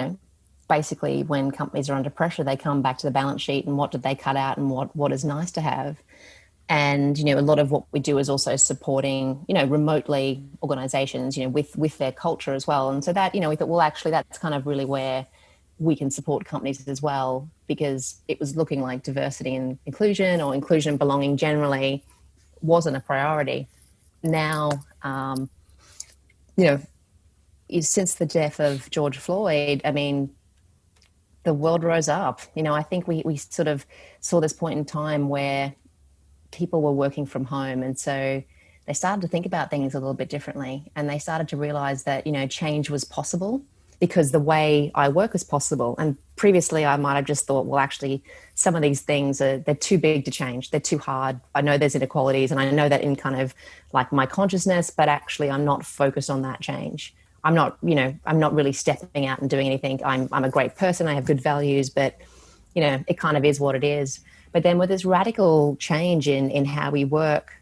basically when companies are under pressure, they come back to the balance sheet and what did they cut out and what is nice to have. And, a lot of what we do is also supporting, remotely organizations, with their culture as well. And so that, we thought, well, actually, that's kind of really where we can support companies as well, because it was looking like diversity and inclusion, or inclusion and belonging generally, wasn't a priority. Now, since the death of George Floyd, I mean, the world rose up. I think we sort of saw this point in time where people were working from home. And so they started to think about things a little bit differently. And they started to realize that, change was possible because the way I work is possible. And previously I might have just thought, well, actually, some of these things they're too big to change. They're too hard. I know there's inequalities, and I know that in kind of like my consciousness, but actually I'm not focused on that change. I'm not really stepping out and doing anything. I'm a great person. I have good values, but, it kind of is what it is. But then with this radical change in how we work,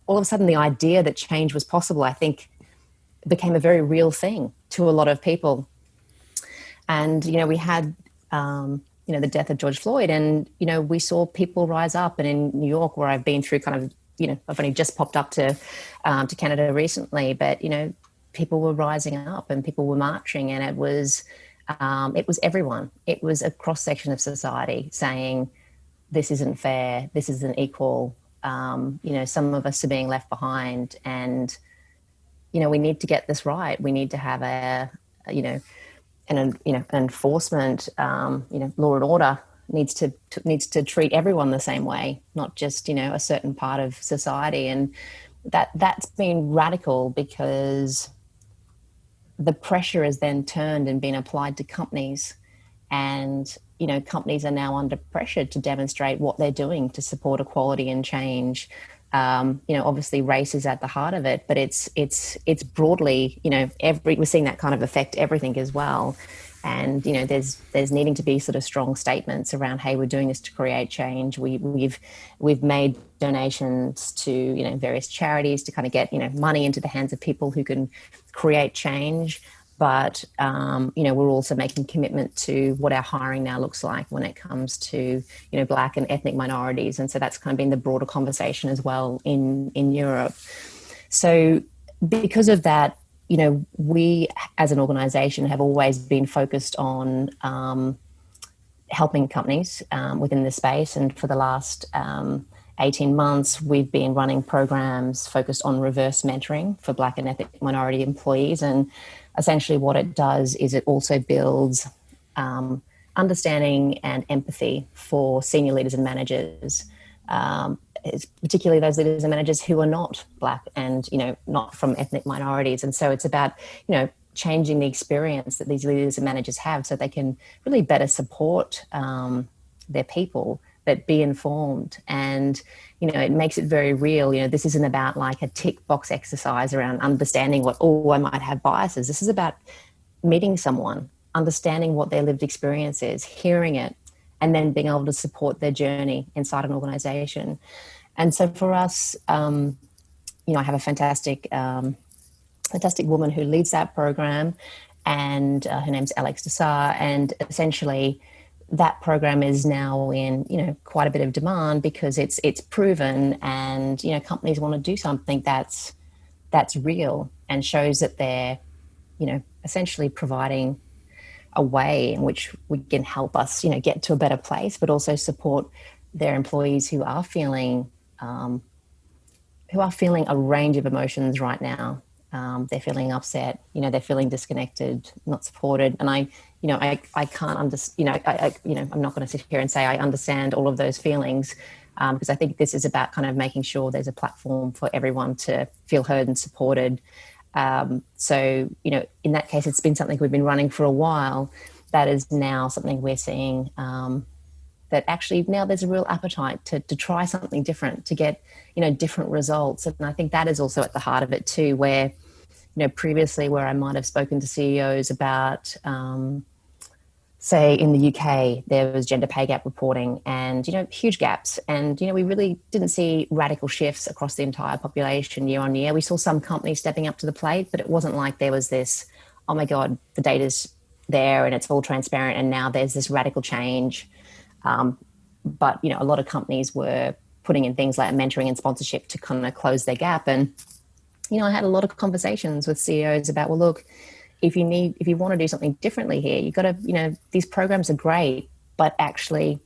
all of a sudden the idea that change was possible, I think, became a very real thing to a lot of people. And, we had, the death of George Floyd, and, we saw people rise up. And in New York, where I've been through kind of, I've only just popped up to Canada recently, but, people were rising up and people were marching, and it was everyone. It was a cross section of society saying, this isn't fair, this isn't equal. Some of us are being left behind, and, we need to get this right. We need to have an enforcement, law and order needs to treat everyone the same way, not just, a certain part of society. And that's been radical, because the pressure has then turned and been applied to companies. And, companies are now under pressure to demonstrate what they're doing to support equality and change. Obviously race is at the heart of it, but it's broadly, we're seeing that kind of affect everything as well. And, there's needing to be sort of strong statements around, hey, we're doing this to create change. We've made donations to, various charities to kind of get, money into the hands of people who can create change. But, we're also making commitment to what our hiring now looks like when it comes to, Black and ethnic minorities. And so that's kind of been the broader conversation as well in Europe. So because of that, we as an organization have always been focused on helping companies within the space. And for the last 18 months, we've been running programs focused on reverse mentoring for Black and ethnic minority employees. And essentially what it does is it also builds understanding and empathy for senior leaders and managers, particularly those leaders and managers who are not Black and, not from ethnic minorities. And so it's about, changing the experience that these leaders and managers have so they can really better support their people, but be informed. And, it makes it very real. This isn't about like a tick box exercise around understanding I might have biases. This is about meeting someone, understanding what their lived experience is, hearing it, and then being able to support their journey inside an organization. And so for us, I have a fantastic woman who leads that program, and her name's Alex Dessar. And essentially that program is now in, quite a bit of demand because it's proven, and, companies want to do something that's real and shows that they're, essentially providing a way in which we can help us, get to a better place, but also support their employees who are feeling a range of emotions right now. They're feeling upset, they're feeling disconnected, not supported. And I can't understand, I'm not going to sit here and say I understand all of those feelings, because I think this is about kind of making sure there's a platform for everyone to feel heard and supported. So, in that case, it's been something we've been running for a while. That is now something we're seeing, that actually now there's a real appetite to try something different, to get, different results. And I think that is also at the heart of it too, where, previously where I might have spoken to CEOs about, say in the UK, there was gender pay gap reporting and, huge gaps. And, we really didn't see radical shifts across the entire population year on year. We saw some companies stepping up to the plate, but it wasn't like there was this, oh my God, the data's there and it's all transparent and now there's this radical change. But, a lot of companies were putting in things like mentoring and sponsorship to kind of close their gap. And, I had a lot of conversations with CEOs about, well, look, if you want to do something differently here, you've got to, these programs are great, but actually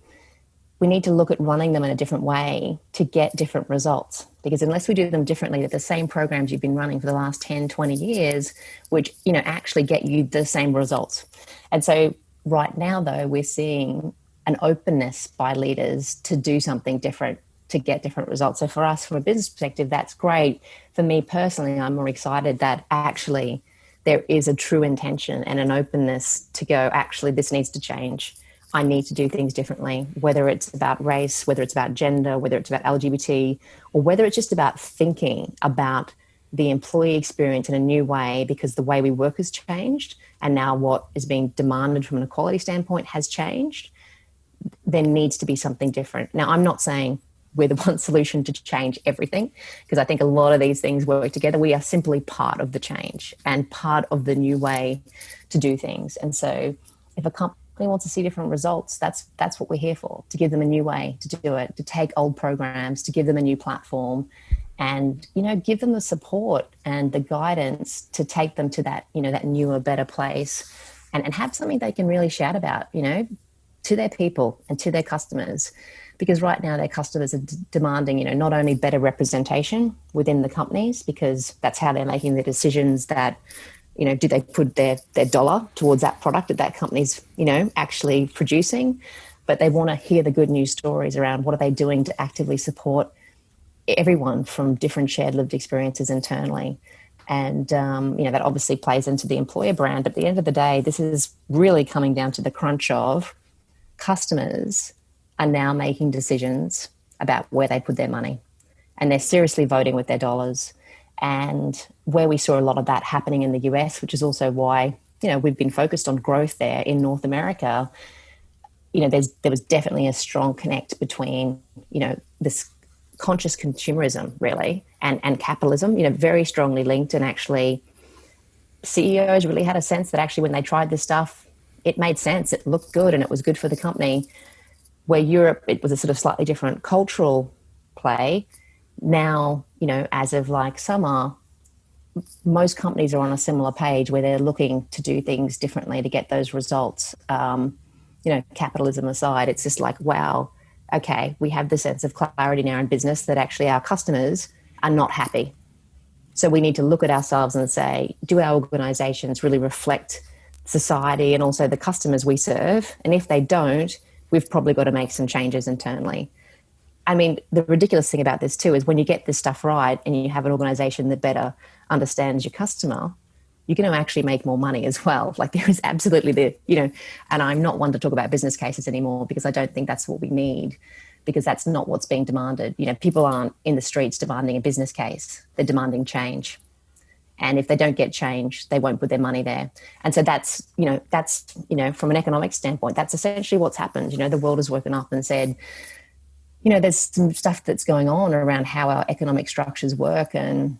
we need to look at running them in a different way to get different results. Because unless we do them differently, they're the same programs you've been running for the last 10, 20 years, which, actually get you the same results. And so right now, though, we're seeing an openness by leaders to do something different, to get different results. So for us, from a business perspective, that's great. For me personally, I'm more excited that actually there is a true intention and an openness to go, actually, this needs to change. I need to do things differently, whether it's about race, whether it's about gender, whether it's about LGBT, or whether it's just about thinking about the employee experience in a new way, because the way we work has changed. And now what is being demanded from an equality standpoint has changed. There needs to be something different. Now, I'm not saying we're the one solution to change everything, because I think a lot of these things work together. We are simply part of the change and part of the new way to do things. And so if a company wants to see different results, that's what we're here for, to give them a new way to do it, to take old programs, to give them a new platform and, give them the support and the guidance to take them to that, that newer, better place and have something they can really shout about, to their people and to their customers. Because right now their customers are demanding, not only better representation within the companies, because that's how they're making the decisions that, do they put their dollar towards that product that company's, actually producing, but they want to hear the good news stories around what are they doing to actively support everyone from different shared lived experiences internally. And, that obviously plays into the employer brand. But at the end of the day, this is really coming down to the crunch of customers are now making decisions about where they put their money. And they're seriously voting with their dollars. And where we saw a lot of that happening in the US, which is also why, we've been focused on growth there in North America, there was definitely a strong connect between, this conscious consumerism really and capitalism, very strongly linked. And actually CEOs really had a sense that actually when they tried this stuff, it made sense, it looked good, and it was good for the company. Where Europe, it was a sort of slightly different cultural play. Now, as of like summer, most companies are on a similar page where they're looking to do things differently to get those results. Capitalism aside, it's just like, wow, okay, we have the sense of clarity now in business that actually our customers are not happy. So we need to look at ourselves and say, do our organizations really reflect society and also the customers we serve? And if they don't, we've probably got to make some changes internally. I mean, the ridiculous thing about this too is when you get this stuff right and you have an organization that better understands your customer, you're going to actually make more money as well. Like there is absolutely and I'm not one to talk about business cases anymore because I don't think that's what we need, because that's not what's being demanded. People aren't in the streets demanding a business case. They're demanding change. And if they don't get change, they won't put their money there. And so that's from an economic standpoint, that's essentially what's happened. The world has woken up and said, there's some stuff that's going on around how our economic structures work. And,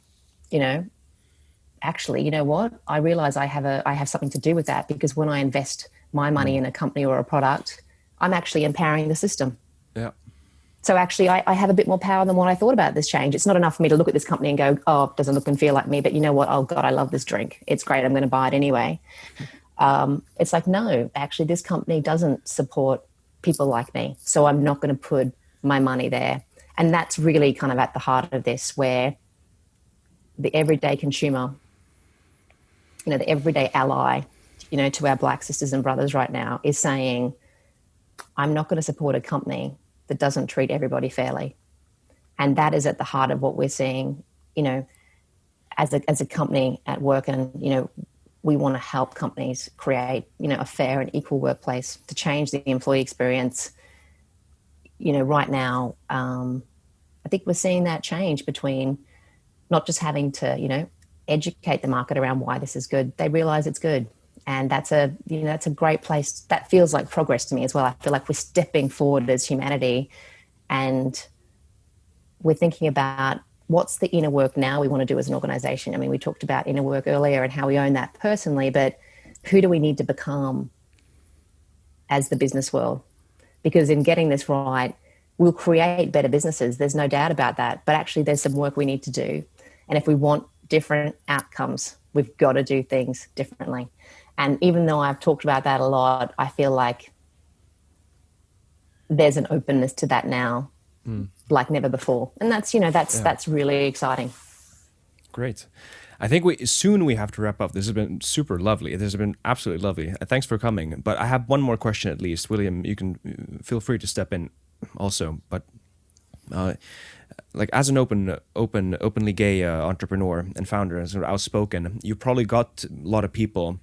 actually, you know what? I realize I have something to do with that, because when I invest my money in a company or a product, I'm actually empowering the system. Yeah. So actually, I have a bit more power than what I thought about this change. It's not enough for me to look at this company and go, oh, it doesn't look and feel like me. But you know what? Oh, God, I love this drink. It's great. I'm going to buy it anyway. It's like, no, actually, this company doesn't support people like me. So I'm not going to put my money there. And that's really kind of at the heart of this, where the everyday consumer, the everyday ally, to our Black sisters and brothers right now is saying, I'm not going to support a company that doesn't treat everybody fairly. And that is at the heart of what we're seeing, as a company at WERKIN. We want to help companies create, a fair and equal workplace to change the employee experience. Right now, I think we're seeing that change between not just having to, educate the market around why this is good. They realize it's good. And that's a great place. That feels like progress to me as well. I feel like we're stepping forward as humanity, and we're thinking about what's the inner work now we want to do as an organization. I mean, we talked about inner work earlier and how we own that personally, but who do we need to become as the business world? Because in getting this right, we'll create better businesses. There's no doubt about that. But actually, there's some work we need to do. And if we want different outcomes, we've got to do things differently. And even though I've talked about that a lot, I feel like there's an openness to that now, like never before. And that's really exciting. Great. I think we have to wrap up. This has been super lovely. This has been absolutely lovely. Thanks for coming. But I have one more question at least. William, you can feel free to step in also. But like as an openly gay entrepreneur and founder and sort of outspoken, you probably got a lot of people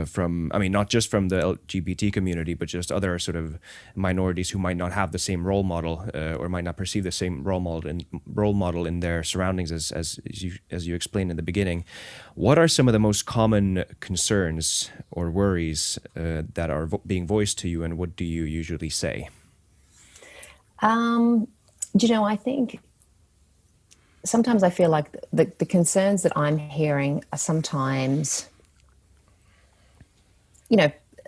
from, I mean, not just from the LGBT community, but just other sort of minorities who might not have the same role model or might not perceive the same role model in their surroundings as you explained in the beginning. What are some of the most common concerns or worries that are being voiced to you, and what do you usually say? I think sometimes I feel like the concerns that I'm hearing are sometimes,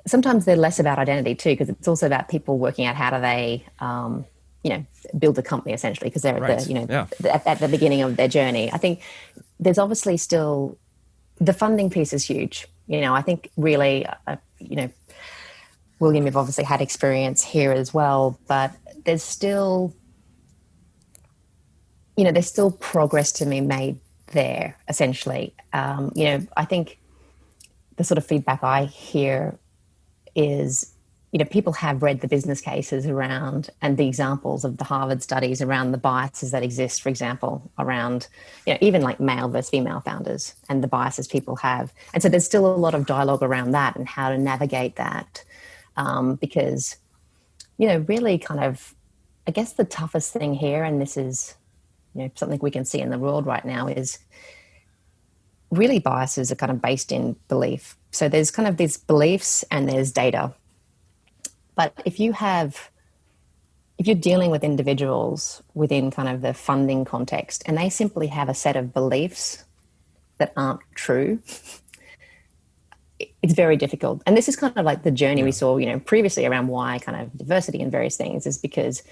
sometimes they're less about identity too, because it's also about people working out how do they, build a company essentially, because they're at the beginning of their journey. I think there's obviously still the funding piece is huge. I think really, William, you've obviously had experience here as well, but there's still progress to be made there, essentially. I think the sort of feedback I hear is people have read the business cases around and the examples of the Harvard studies around the biases that exist, for example, around, even like male versus female founders and the biases people have. And so there's still a lot of dialogue around that and how to navigate that. Because, really kind of, I guess the toughest thing here, and this is, something we can see in the world right now, is really biases are kind of based in belief. So there's kind of these beliefs and there's data. But if you're dealing with individuals within kind of the funding context and they simply have a set of beliefs that aren't true, it's very difficult. And this is kind of like the journey we saw, previously around why kind of diversity and various things is because,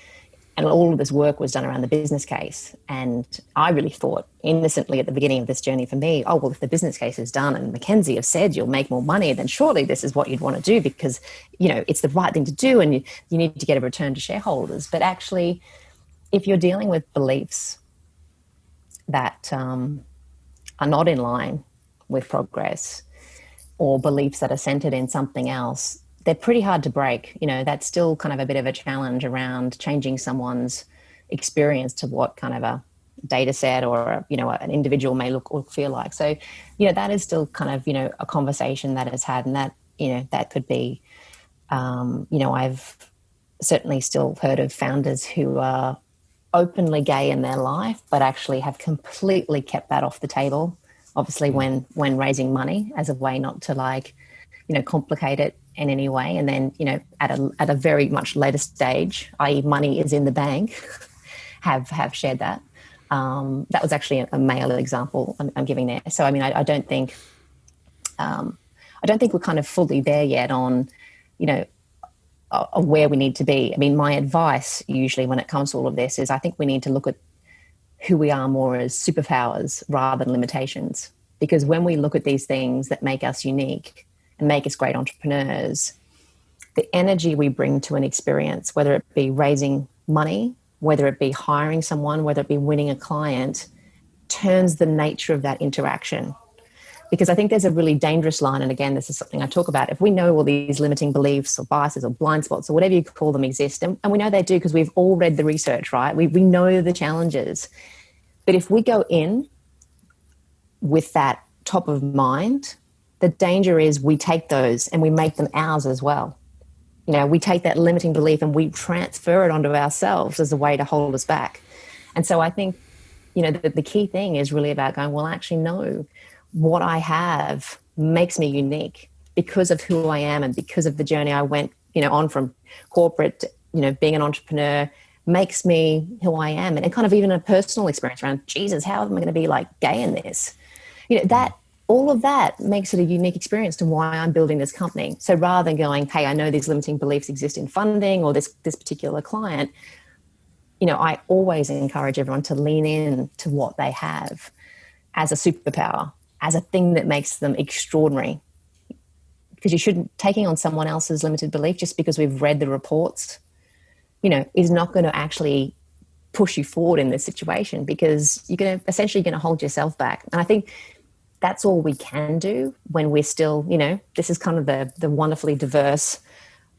and all of this work was done around the business case. And I really thought innocently at the beginning of this journey for me, oh, well, if the business case is done and McKinsey have said you'll make more money, then surely this is what you'd want to do because, it's the right thing to do and you need to get a return to shareholders. But actually, if you're dealing with beliefs that are not in line with progress or beliefs that are centered in something else, they're pretty hard to break. That's still kind of a bit of a challenge around changing someone's experience to what kind of a data set or, an individual may look or feel like. So, that is still kind of, a conversation that is had, and that, that could be, I've certainly still heard of founders who are openly gay in their life, but actually have completely kept that off the table, obviously when raising money as a way not to complicate it in any way. And then, at a very much later stage, i.e. money is in the bank, have shared that. That was actually a male example I'm giving there. So, I mean, I don't think we're kind of fully there yet on, where we need to be. I mean, my advice usually when it comes to all of this is I think we need to look at who we are more as superpowers rather than limitations. Because when we look at these things that make us unique and make us great entrepreneurs, the energy we bring to an experience, whether it be raising money, whether it be hiring someone, whether it be winning a client, turns the nature of that interaction. Because I think there's a really dangerous line, and again, this is something I talk about. If we know all these limiting beliefs or biases or blind spots or whatever you call them exist, and we know they do because we've all read the research, right? We know the challenges. But if we go in with that top of mind, the danger is we take those and we make them ours as well. We take that limiting belief and we transfer it onto ourselves as a way to hold us back. And so I think, the key thing is really about going, well, actually, no, what I have makes me unique because of who I am and because of the journey I went, on from corporate, being an entrepreneur makes me who I am. And kind of even a personal experience around, Jesus, how am I going to be like gay in this? That all of that makes it a unique experience to why I'm building this company. So rather than going, hey, I know these limiting beliefs exist in funding or this particular client, I always encourage everyone to lean in to what they have as a superpower, as a thing that makes them extraordinary. Because you shouldn't, taking on someone else's limited belief just because we've read the reports, is not going to actually push you forward in this situation because you're going to hold yourself back. And I think that's all we can do when we're still, this is kind of the wonderfully diverse,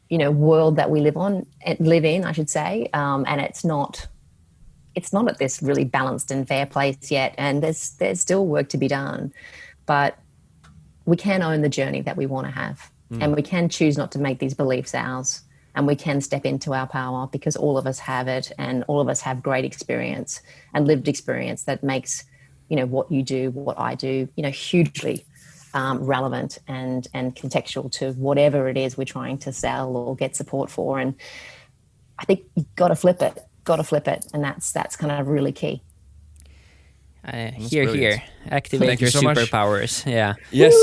world that we live in, I should say. And it's not at this really balanced and fair place yet. And there's still work to be done, but we can own the journey that we want to have. And we can choose not to make these beliefs ours. And we can step into our power because all of us have it and all of us have great experience and lived experience that makes, what you do, what I do, hugely relevant and contextual to whatever it is we're trying to sell or get support for. And I think you've got to flip it. And that's kind of really key. Here. Activate your so superpowers. Much. Yeah. Yes.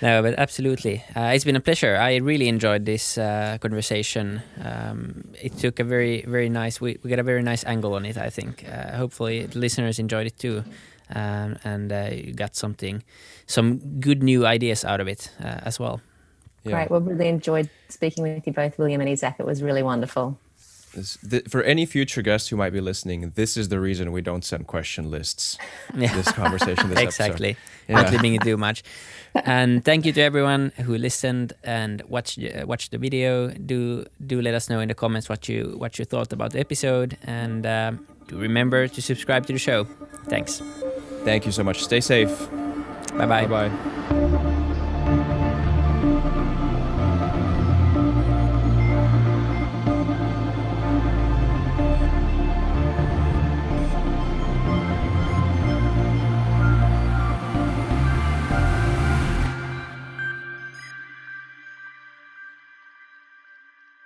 No, but absolutely. It's been a pleasure. I really enjoyed this conversation. It took a very, very nice, we got a very nice angle on it, I think. Hopefully the listeners enjoyed it too. And you got some good new ideas out of it as well. Yeah. Great. Well, really enjoyed speaking with you both, William and Isaac. It was really wonderful. For any future guests who might be listening, this is the reason we don't send question lists. This conversation, this exactly. episode. Yeah. Not limiting it too much. And thank you to everyone who listened and watched the video. Do let us know in the comments what you thought about the episode, and do remember to subscribe to the show. Thanks. Thank you so much. Stay safe. Bye bye. Bye bye.